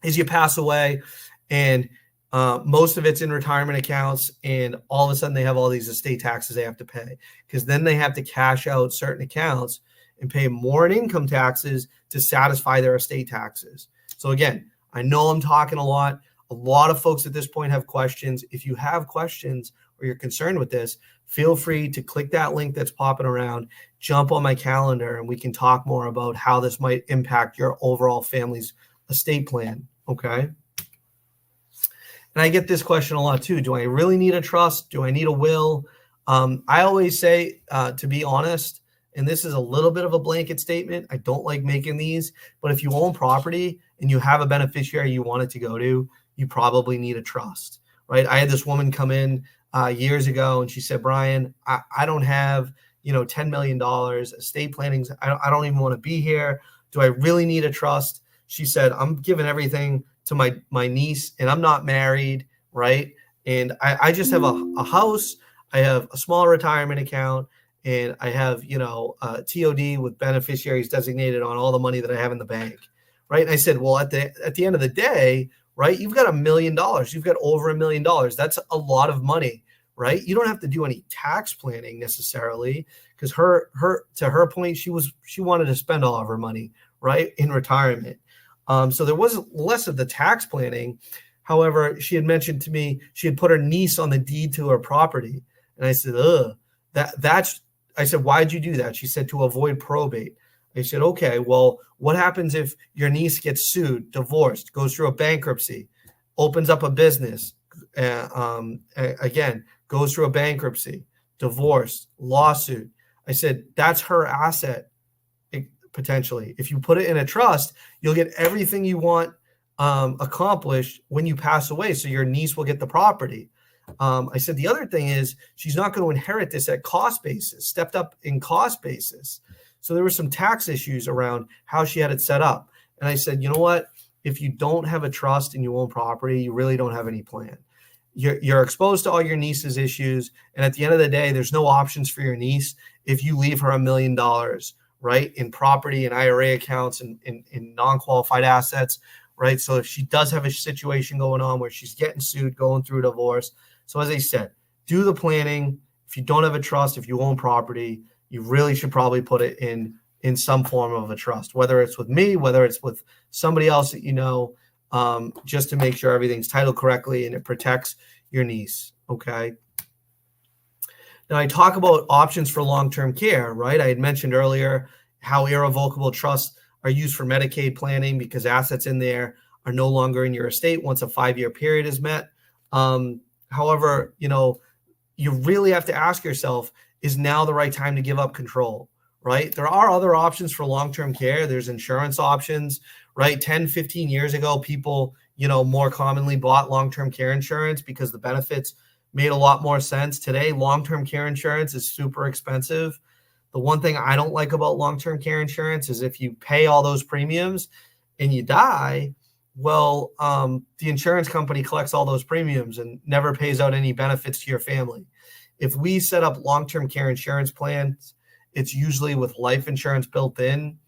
is you pass away and most of it's in retirement accounts, and all of a sudden they have all these estate taxes they have to pay, because then they have to cash out certain accounts and pay more in income taxes to satisfy their estate taxes. So again, I know I'm talking a lot. A lot of folks at this point have questions. If you have questions or you're concerned with this, feel free to click that link that's popping around, jump on my calendar, and we can talk more about how this might impact your overall family's estate plan. Okay. And I get this question a lot too. Do I really need a trust? Do I need a will? I always say, to be honest, and this is a little bit of a blanket statement, I don't like making these, but if you own property and you have a beneficiary you want it to go to, you probably need a trust, right? I had this woman come in years ago and she said, Brian, I don't have, $10 million estate planning. I don't even want to be here. Do I really need a trust? She said, I'm giving everything to my niece and I'm not married, right? And I just have a house. I have a small retirement account, and I have, TOD with beneficiaries designated on all the money that I have in the bank, right? And I said, well, at the end of the day, right, you've got $1 million. You've got over $1 million. That's a lot of money, right? You don't have to do any tax planning necessarily, because to her point, she wanted to spend all of her money, right, in retirement. So there was less of the tax planning. However, she had mentioned to me she had put her niece on the deed to her property, and I said, I said, why'd you do that? She said, to avoid probate. I said, okay, well, what happens if your niece gets sued, divorced, goes through a bankruptcy, opens up a business, again, goes through a bankruptcy, divorce, lawsuit? I said, that's her asset, potentially. If you put it in a trust, you'll get everything you want accomplished when you pass away. So your niece will get the property. I said, the other thing is she's not going to inherit this at cost basis, stepped up in cost basis. So there were some tax issues around how she had it set up. And I said, you know what? If you don't have a trust and you own property, you really don't have any plan. You're exposed to all your niece's issues. And at the end of the day, there's no options for your niece if you leave her $1 million, right, in property and IRA accounts and in non-qualified assets, right? So if she does have a situation going on where she's getting sued, going through a divorce. So as I said, do the planning. If you don't have a trust, if you own property, you really should probably put it in some form of a trust, whether it's with me, whether it's with somebody else that you know, just to make sure everything's titled correctly and it protects your niece, okay? Now, I talk about options for long-term care, right? I had mentioned earlier how irrevocable trusts are used for Medicaid planning because assets in there are no longer in your estate once a 5-year period is met. However, you really have to ask yourself, is now the right time to give up control, right? There are other options for long-term care. There's insurance options, right? 10, 15 years ago, people, more commonly bought long-term care insurance because the benefits made a lot more sense. Today, long-term care insurance is super expensive. The one thing I don't like about long-term care insurance is if you pay all those premiums and you die, well, the insurance company collects all those premiums and never pays out any benefits to your family. If we set up long-term care insurance plans, it's usually with life insurance built in.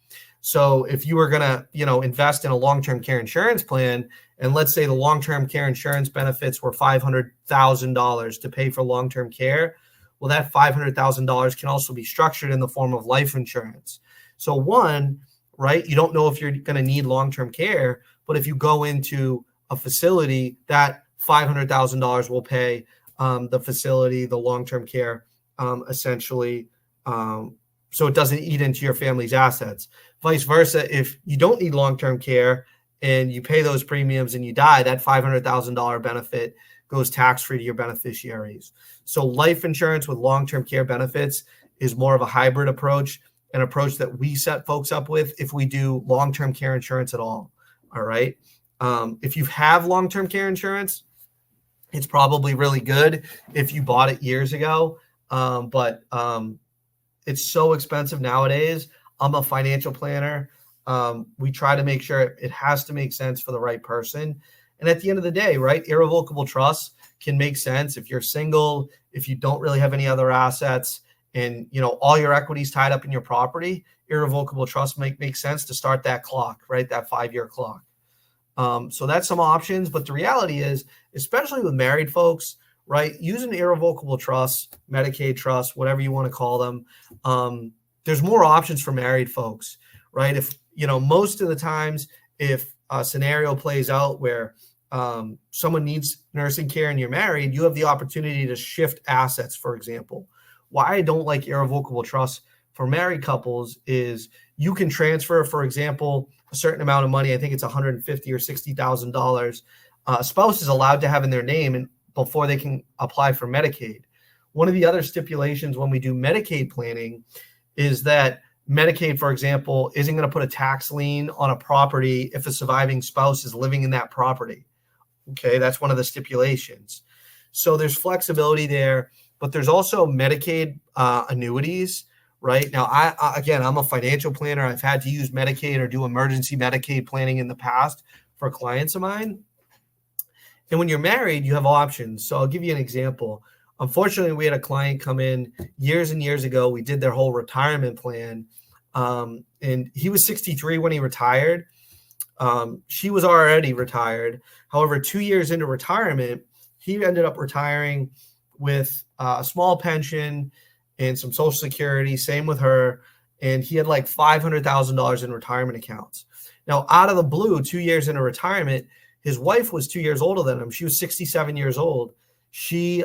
So if you were going to, invest in a long-term care insurance plan, and let's say the long-term care insurance benefits were $500,000 to pay for long-term care, Well, that $500,000 can also be structured in the form of life insurance. So one, right, you don't know if you're going to need long-term care, but if you go into a facility, that $500,000 will pay the facility, the long-term care, essentially, so it doesn't eat into your family's assets. Vice versa, if you don't need long-term care and you pay those premiums and you die, that $500,000 benefit goes tax-free to your beneficiaries. So life insurance with long-term care benefits is more of a hybrid approach, an approach that we set folks up with if we do long-term care insurance at all. All right. If you have long-term care insurance, it's probably really good if you bought it years ago. But it's so expensive nowadays. I'm a financial planner. We try to make sure it has to make sense for the right person. And at the end of the day, right, irrevocable trust can make sense if you're single, if you don't really have any other assets, and all your equity's tied up in your property. Irrevocable trust make sense to start that clock, right, that 5-year clock. So that's some options. But the reality is, especially with married folks, right, using irrevocable trust, Medicaid trust, whatever you want to call them, there's more options for married folks, right? If most of the times, if a scenario plays out where someone needs nursing care and you're married, you have the opportunity to shift assets, for example. Why I don't like irrevocable trust for married couples is you can transfer, for example, a certain amount of money. I think it's $150,000 or $60,000. A spouse is allowed to have in their name and before they can apply for Medicaid. One of the other stipulations when we do Medicaid planning is that Medicaid, for example, isn't going to put a tax lien on a property if a surviving spouse is living in that property. Okay, that's one of the stipulations. So there's flexibility there, but there's also Medicaid annuities, right? Now, I'm a financial planner. I've had to use Medicaid or do emergency Medicaid planning in the past for clients of mine. And when you're married, you have options. So I'll give you an example. Unfortunately, we had a client come in years and years ago. We did their whole retirement plan. And he was 63 when he retired. She was already retired. However, 2 years into retirement, he ended up retiring with a small pension and some Social Security. Same with her. And he had like $500,000 in retirement accounts. Now, out of the blue, 2 years into retirement, his wife was 2 years older than him. She was 67 years old. She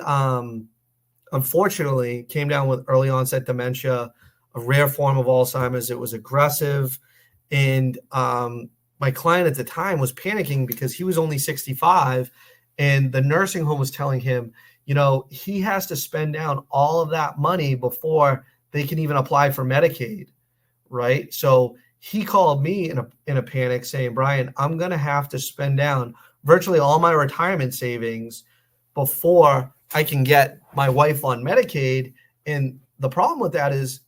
unfortunately came down with early onset dementia, a rare form of Alzheimer's. It was aggressive. And my client at the time was panicking because he was only 65 and the nursing home was telling him, he has to spend down all of that money before they can even apply for Medicaid, right? So he called me in a panic saying, Brian, I'm going to have to spend down virtually all my retirement savings before I can get my wife on Medicaid. And the problem with that is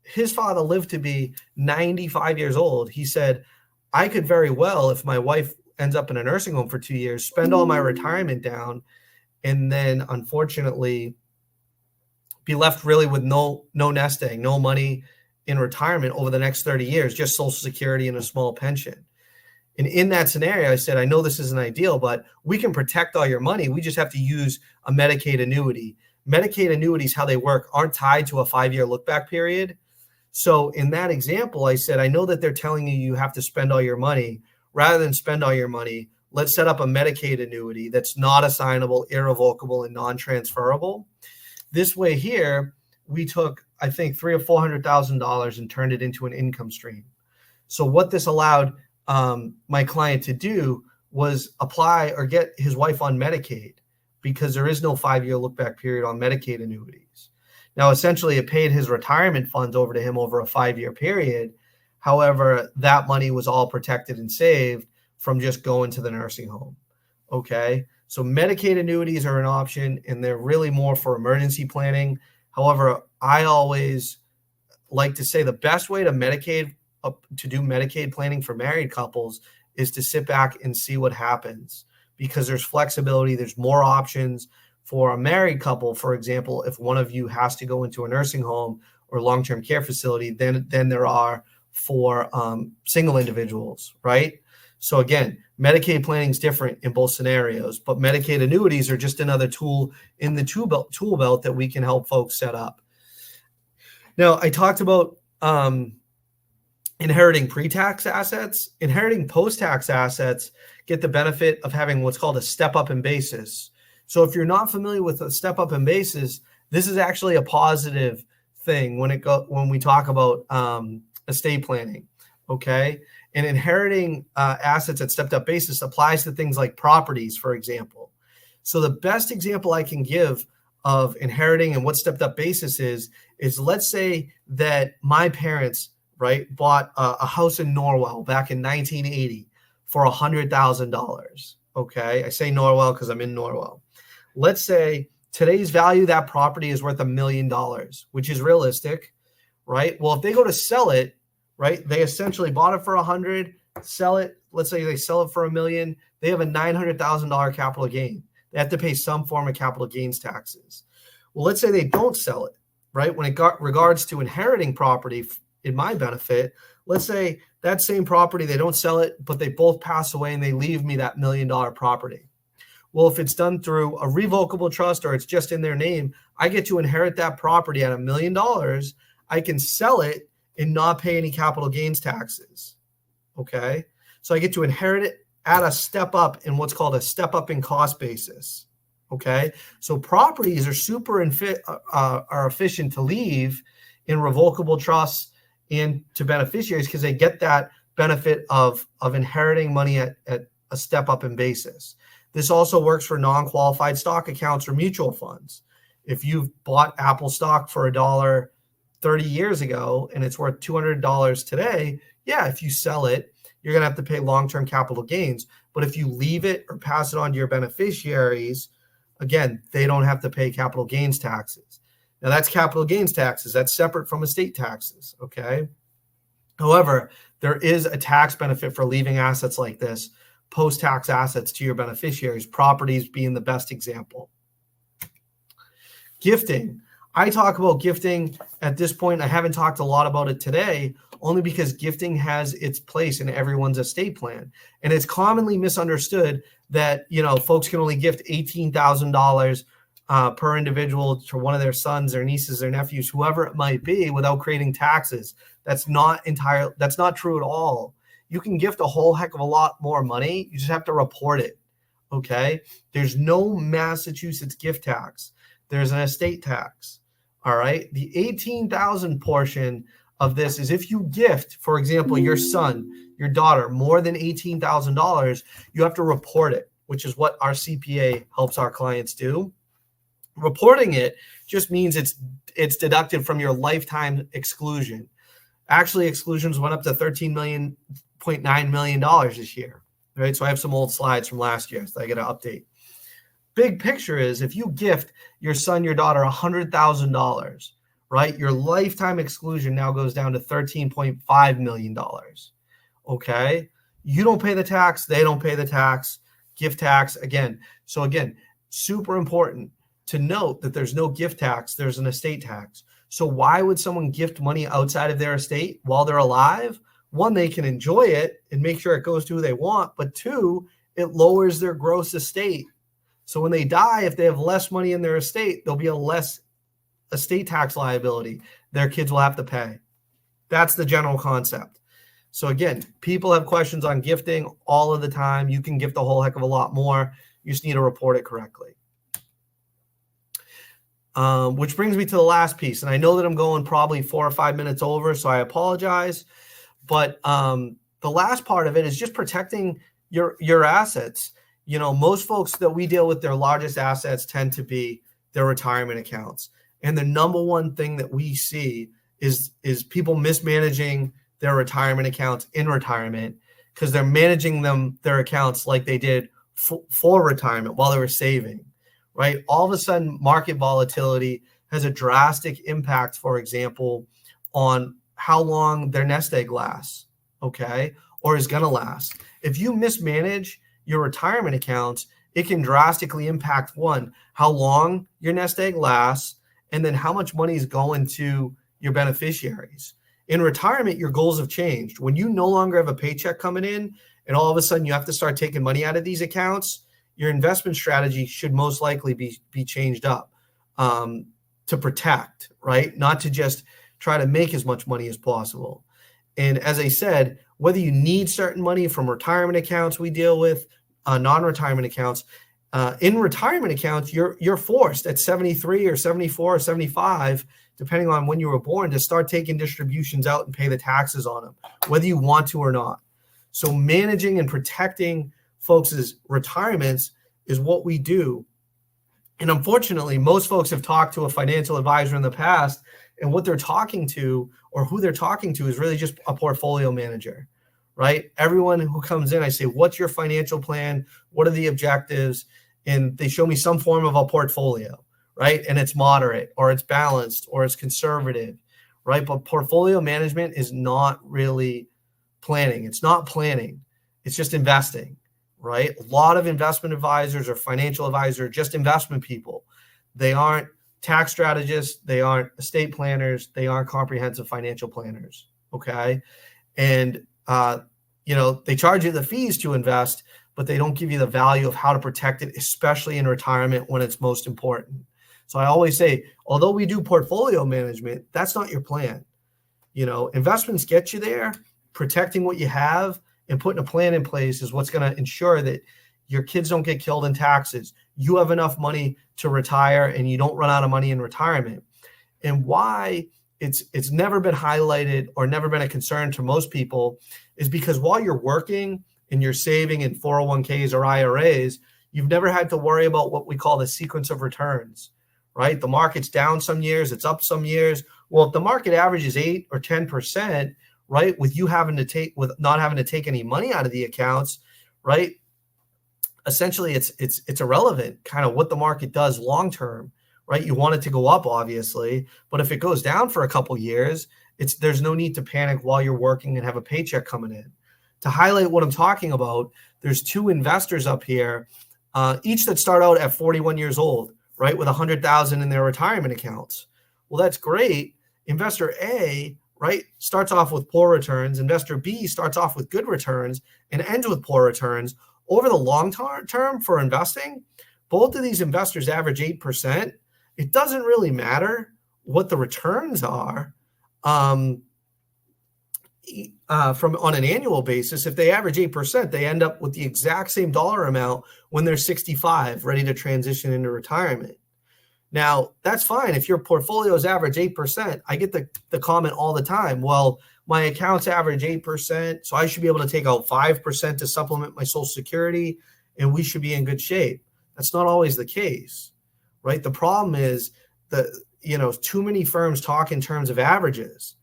his father lived to be 95 years old. He said, I could very well, if my wife ends up in a nursing home for 2 years, spend all my retirement down, and then unfortunately be left really with no nest egg, no money in retirement over the next 30 years, just Social Security and a small pension. And in that scenario, I said, I know this isn't ideal, but we can protect all your money. We just have to use a Medicaid annuity. Medicaid annuities, how they work, aren't tied to a 5-year look-back period. So in that example, I said, I know that they're telling you have to spend all your money. Rather than spend all your money, let's set up a Medicaid annuity that's not assignable, irrevocable, and non-transferable. This way here, we took, I think, $300,000 or $400,000 and turned it into an income stream. So what this allowed my client to do was apply or get his wife on Medicaid because there is no 5-year look-back period on Medicaid annuities. Now, essentially, it paid his retirement funds over to him over a 5-year period. However, that money was all protected and saved from just going to the nursing home. Okay, so Medicaid annuities are an option, and they're really more for emergency planning. However, I always like to say the best way to do Medicaid planning for married couples is to sit back and see what happens, because there's flexibility, there's more options. For a married couple, for example, if one of you has to go into a nursing home or long-term care facility, then there are for single individuals, right? So again, Medicaid planning is different in both scenarios, but Medicaid annuities are just another tool in the tool belt that we can help folks set up. Now, I talked about inheriting pre-tax assets. Inheriting post-tax assets get the benefit of having what's called a step-up in basis. So if you're not familiar with a step-up in basis, this is actually a positive thing when we talk about estate planning, okay? And inheriting assets at stepped-up basis applies to things like properties, for example. So the best example I can give of inheriting and what stepped-up basis is let's say that my parents, right, bought a house in Norwell back in 1980 for $100,000. Okay, I say Norwell because I'm in Norwell. Let's say today's value of that property is worth $1 million, which is realistic, right? Well, if they go to sell it, right, they essentially bought it for 100, sell it. Let's say they sell it for $1 million. They have a $900,000 capital gain. They have to pay some form of capital gains taxes. Well, let's say they don't sell it, right? When it regards to inheriting property, in my benefit, let's say that same property, they don't sell it, but they both pass away and they leave me that $1 million property. Well, if it's done through a revocable trust or it's just in their name, I get to inherit that property at $1 million. I can sell it and not pay any capital gains taxes. Okay. So I get to inherit it at a step up in what's called a step up in cost basis. Okay. So properties are super are efficient to leave in revocable trusts and to beneficiaries because they get that benefit of inheriting money at a step up in basis. This also works for non-qualified stock accounts or mutual funds. If you've bought Apple stock for $1 30 years ago and it's worth $200 today, yeah, if you sell it, you're going to have to pay long-term capital gains. But if you leave it or pass it on to your beneficiaries, again, they don't have to pay capital gains taxes. Now, that's capital gains taxes. That's separate from estate taxes, okay? However, there is a tax benefit for leaving assets like this, post-tax assets to your beneficiaries, properties being the best example. Gifting. I talk about gifting at this point. I haven't talked a lot about it today, only because gifting has its place in everyone's estate plan. And it's commonly misunderstood that, folks can only gift $18,000 per individual to one of their sons, their nieces, their nephews, whoever it might be, without creating taxes. That's not true at all. You can gift a whole heck of a lot more money. You just have to report it. Okay. There's no Massachusetts gift tax. There's an estate tax. All right. The 18,000 portion of this is if you gift, for example, your son, your daughter, more than $18,000, you have to report it, which is what our CPA helps our clients do. Reporting it just means it's deducted from your lifetime exclusion. Actually, exclusions went up to $13.9 million this year, right? So I have some old slides from last year, so I get an update. Big picture is if you gift your son, your daughter $100,000, right? Your lifetime exclusion now goes down to $13.5 million. Okay. You don't pay the tax. They don't pay the tax, gift tax again. So again, super important to note that there's no gift tax. There's an estate tax. So why would someone gift money outside of their estate while they're alive? One, they can enjoy it and make sure it goes to who they want. But two, it lowers their gross estate. So when they die, if they have less money in their estate, there'll be a less estate tax liability their kids will have to pay. That's the general concept. So again, people have questions on gifting all of the time. You can gift a whole heck of a lot more. You just need to report it correctly. Which brings me to the last piece. And I know that I'm going probably 4 or 5 minutes over, so I apologize. But the last part of it is just protecting your assets. Most folks that we deal with, their largest assets tend to be their retirement accounts. And the number one thing that we see is people mismanaging their retirement accounts in retirement because they're managing their accounts like they did for retirement while they were saving, right? All of a sudden, market volatility has a drastic impact, for example, on how long their nest egg lasts, okay, or is going to last. If you mismanage your retirement accounts, it can drastically impact, one, how long your nest egg lasts, and then how much money is going to your beneficiaries. In retirement, your goals have changed. When you no longer have a paycheck coming in and all of a sudden you have to start taking money out of these accounts, your investment strategy should most likely be changed up to protect, right? Not to just try to make as much money as possible. And as I said, whether you need certain money from retirement accounts we deal with, non-retirement accounts, in retirement accounts, you're forced at 73 or 74 or 75, depending on when you were born, to start taking distributions out and pay the taxes on them, whether you want to or not. So managing and protecting folks' retirements is what we do. And unfortunately, most folks have talked to a financial advisor in the past, and what they're talking to or who they're talking to is really just a portfolio manager, right? Everyone who comes in, I say, what's your financial plan? What are the objectives? And they show me some form of a portfolio, right? And it's moderate or it's balanced or it's conservative, right? But portfolio management is not really planning. It's not planning. It's just investing, right? A lot of investment advisors or financial advisors are just investment people. They aren't tax strategists. They aren't estate planners. They aren't comprehensive financial planners, okay? And, they charge you the fees to invest, but they don't give you the value of how to protect it, especially in retirement when it's most important. So I always say, although we do portfolio management, that's not your plan. Investments get you there. Protecting what you have and putting a plan in place is what's going to ensure that your kids don't get killed in taxes. You have enough money to retire and you don't run out of money in retirement. And why it's never been highlighted or never been a concern to most people is because while you're working and you're saving in 401ks or IRAs, you've never had to worry about what we call the sequence of returns, right? The market's down some years, it's up some years. Well, if the market averages 8 or 10%, right, with not having to take any money out of the accounts, right? Essentially, it's irrelevant kind of what the market does long term, right? You want it to go up, obviously, but if it goes down for a couple years, there's no need to panic while you're working and have a paycheck coming in. To highlight what I'm talking about, there's two investors up here, each that start out at 41 years old, right, with $100,000 in their retirement accounts. Well, that's great. Investor A, right, starts off with poor returns. Investor B starts off with good returns and ends with poor returns. Over the long term for investing, both of these investors average 8%. It doesn't really matter what the returns are from on an annual basis. If they average 8%, they end up with the exact same dollar amount when they're 65, ready to transition into retirement. Now, that's fine. If your portfolios average 8%, I get the comment all the time, well, my accounts average 8%, so I should be able to take out 5% to supplement my Social Security, and we should be in good shape. That's not always the case, right? The problem is that, too many firms talk in terms of averages.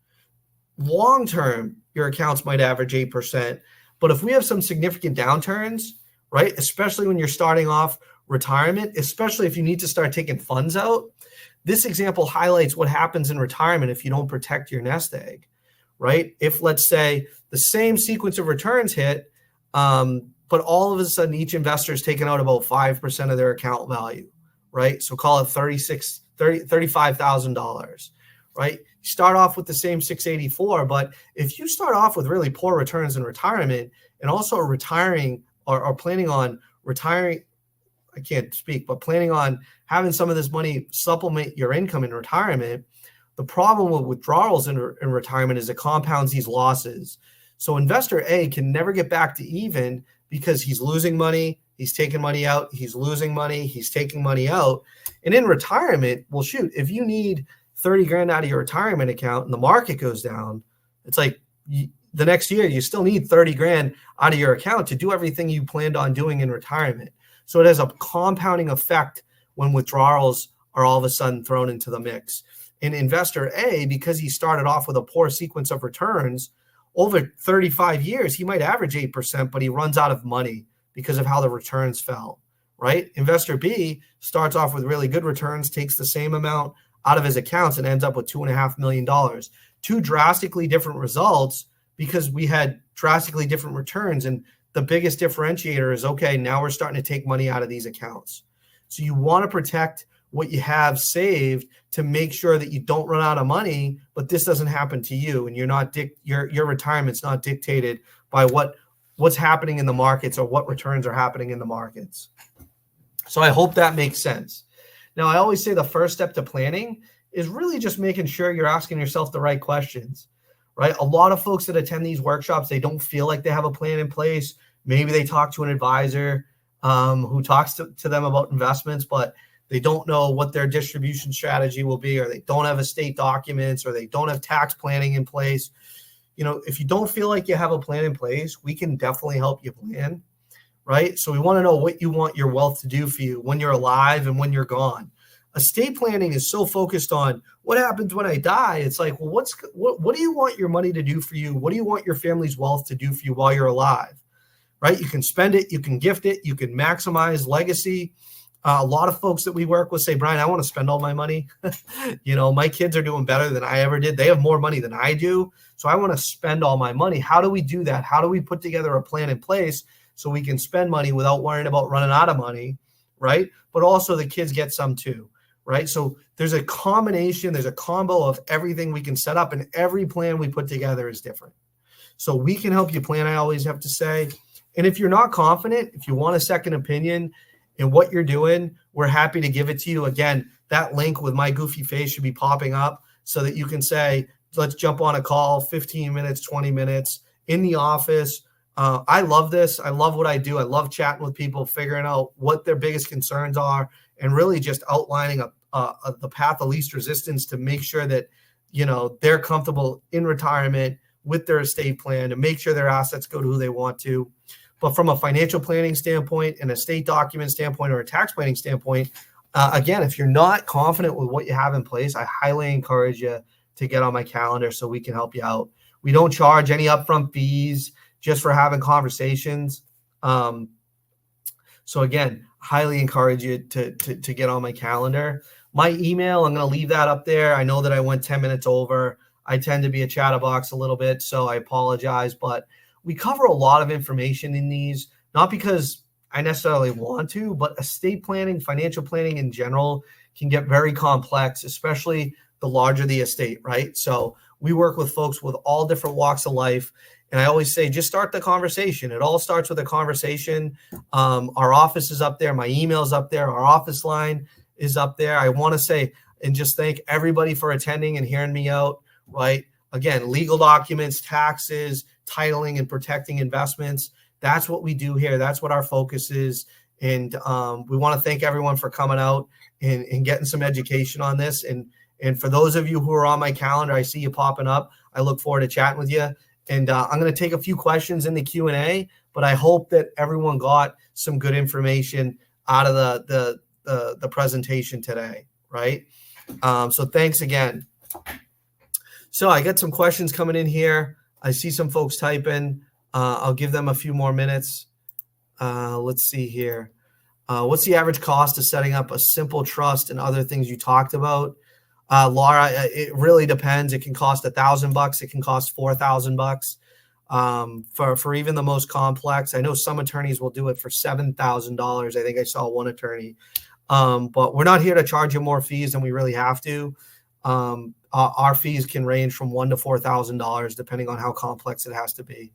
Long term, your accounts might average 8%, but if we have some significant downturns, right, especially when you're starting off retirement, especially if you need to start taking funds out, this example highlights what happens in retirement if you don't protect your nest egg, right? If, let's say, the same sequence of returns hit, but all of a sudden each investor is taking out about 5% of their account value, right? So call it $35,000, right? You start off with the same 684, but if you start off with really poor returns in retirement and also retiring or planning on retiring, I can't speak, but planning on having some of this money supplement your income in retirement, the problem with withdrawals in retirement is it compounds these losses. So investor A can never get back to even because he's losing money, he's taking money out, he's losing money, he's taking money out. And in retirement, well, shoot, if you need 30 grand out of your retirement account and the market goes down, it's like the next year you still need 30 grand out of your account to do everything you planned on doing in retirement. So it has a compounding effect when withdrawals are all of a sudden thrown into the mix. And investor A, because he started off with a poor sequence of returns, over 35 years, he might average 8%, but he runs out of money because of how the returns fell, right? Investor B starts off with really good returns, takes the same amount out of his accounts and ends up with $2.5 million. Two drastically different results because we had drastically different returns. And the biggest differentiator is, okay, now we're starting to take money out of these accounts. So you want to protect what you have saved to make sure that you don't run out of money, but this doesn't happen to you. And you're not your retirement's not dictated by what what's happening in the markets or what returns are happening in the markets. So I hope that makes sense. Now, I always say the first step to planning is really just making sure you're asking yourself the right questions, right? A lot of folks that attend these workshops, they don't feel like they have a plan in place. Maybe they talk to an advisor who talks to them about investments, but they don't know what their distribution strategy will be, or they don't have estate documents, or they don't have tax planning in place. If you don't feel like you have a plan in place, we can definitely help you plan, right? So we want to know what you want your wealth to do for you when you're alive and when you're gone. Estate planning is so focused on what happens when I die. It's like, well, what do you want your money to do for you? What do you want your family's wealth to do for you while you're alive, right? You can spend it, you can gift it, you can maximize legacy. A lot of folks that we work with say, Brian, I want to spend all my money. My kids are doing better than I ever did. They have more money than I do. So I want to spend all my money. How do we do that? How do we put together a plan in place so we can spend money without worrying about running out of money, right? But also the kids get some too, right? So there's a combination, there's a combo of everything we can set up, and every plan we put together is different. So we can help you plan, I always have to say. And if you're not confident, if you want a second opinion in what you're doing, we're happy to give it to you. Again, that link with my goofy face should be popping up so that you can say, let's jump on a call, 15 minutes, 20 minutes in the office. I love this. I love what I do. I love chatting with people, figuring out what their biggest concerns are, and really just outlining the path of least resistance to make sure that, they're comfortable in retirement with their estate plan, to make sure their assets go to who they want to. But from a financial planning standpoint, an estate document standpoint, or a tax planning standpoint, again, if you're not confident with what you have in place, I highly encourage you to get on my calendar so we can help you out. We don't charge any upfront fees just for having conversations. So again, highly encourage you to get on my calendar. My email, I'm going to leave that up there. I know that I went 10 minutes over. I tend to be a chatterbox a little bit, so I apologize, but we cover a lot of information in these, not because I necessarily want to, but estate planning, financial planning in general can get very complex, especially the larger the estate, right? So we work with folks with all different walks of life. And I always say, just start the conversation. It all starts with a conversation. Our office is up there. My email's up there. Our office line is up there. I want to say and just thank everybody for attending and hearing me out, right? Again, legal documents, taxes, titling, and protecting investments. That's what we do here. That's what our focus is. And we want to thank everyone for coming out and getting some education on this. And for those of you who are on my calendar, I see you popping up. I look forward to chatting with you. And I'm going to take a few questions in the Q&A, but I hope that everyone got some good information out of the presentation today, right? So thanks again. So I got some questions coming in here. I see some folks typing. I'll give them a few more minutes. Let's see here. What's the average cost of setting up a simple trust and other things you talked about? Laura, it really depends. It can cost $1,000. It can cost $4,000 for even the most complex. I know some attorneys will do it for $7,000. I think I saw one attorney. But we're not here to charge you more fees than we really have to. Our fees can range from $1,000 to $4,000 depending on how complex it has to be.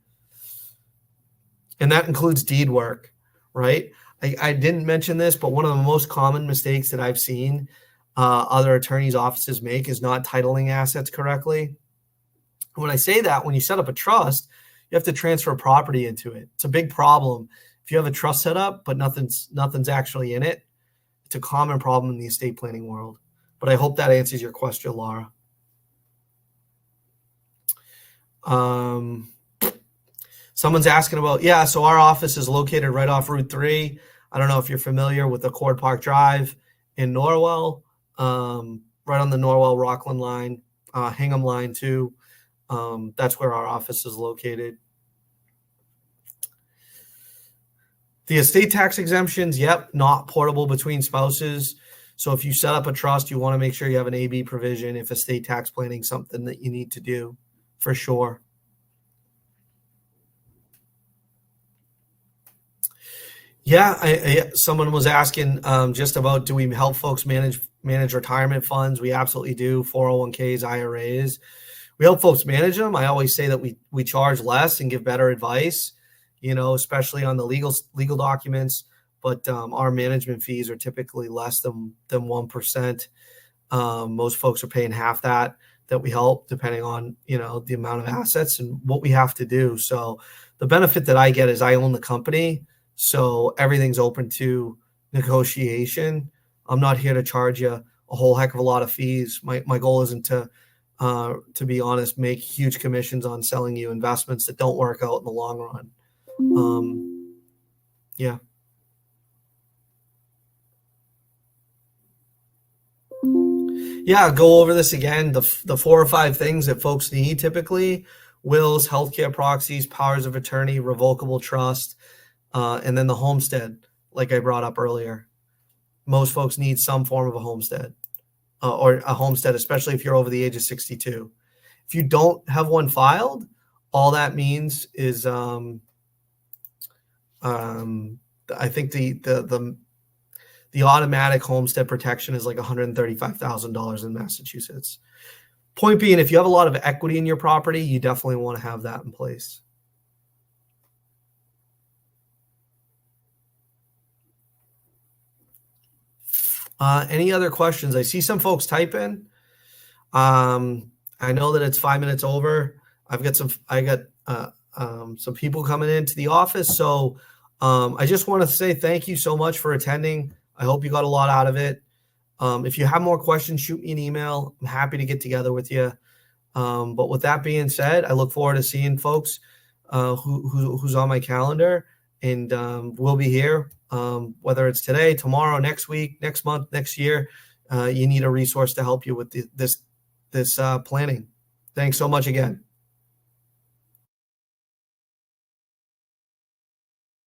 And that includes deed work, right? I didn't mention this, but one of the most common mistakes that I've seen other attorneys' offices make is not titling assets correctly. When I say that, when you set up a trust, you have to transfer property into it. It's a big problem. If you have a trust set up, but nothing's actually in it, it's a common problem in the estate planning world. But I hope that answers your question, Laura. Someone's asking about, so our office is located right off Route 3. I don't know if you're familiar with the Cord Park Drive in Norwell, right on the Norwell-Rockland line, Hingham line too. That's where our office is located. The estate tax exemptions, not portable between spouses. So if you set up a trust, you want to make sure you have an AB provision if estate tax planning is something that you need to do, for sure. Someone was asking just about, do we help folks manage retirement funds? We absolutely do. 401ks, IRAs. We help folks manage them. I always say that we charge less and give better advice. especially on the legal documents. But our management fees are typically less than 1%. Most folks are paying half that we help, depending on the amount of assets and what we have to do. So the benefit that I get is I own the company, so everything's open to negotiation. I'm not here to charge you a whole heck of a lot of fees. My goal isn't to be honest, make huge commissions on selling you investments that don't work out in the long run. Yeah. Yeah, go over this again. The 4 or 5 things that folks need typically: wills, healthcare proxies, powers of attorney, revocable trust, and then the homestead, like I brought up earlier. Most folks need some form of a homestead, or a homestead, especially if you're over the age of 62. If you don't have one filed, all that means is I think the automatic homestead protection is like $135,000 in Massachusetts. Point being, if you have a lot of equity in your property, you definitely want to have that in place. Any other questions? I see some folks type in. I know that it's 5 minutes over. I got some people coming into the office. So I just want to say thank you so much for attending. I hope you got a lot out of it. If you have more questions, shoot me an email. I'm happy to get together with you. But with that being said, I look forward to seeing folks who's on my calendar, and we'll be here, whether it's today, tomorrow, next week, next month, next year. You need a resource to help you with this planning. Thanks so much again.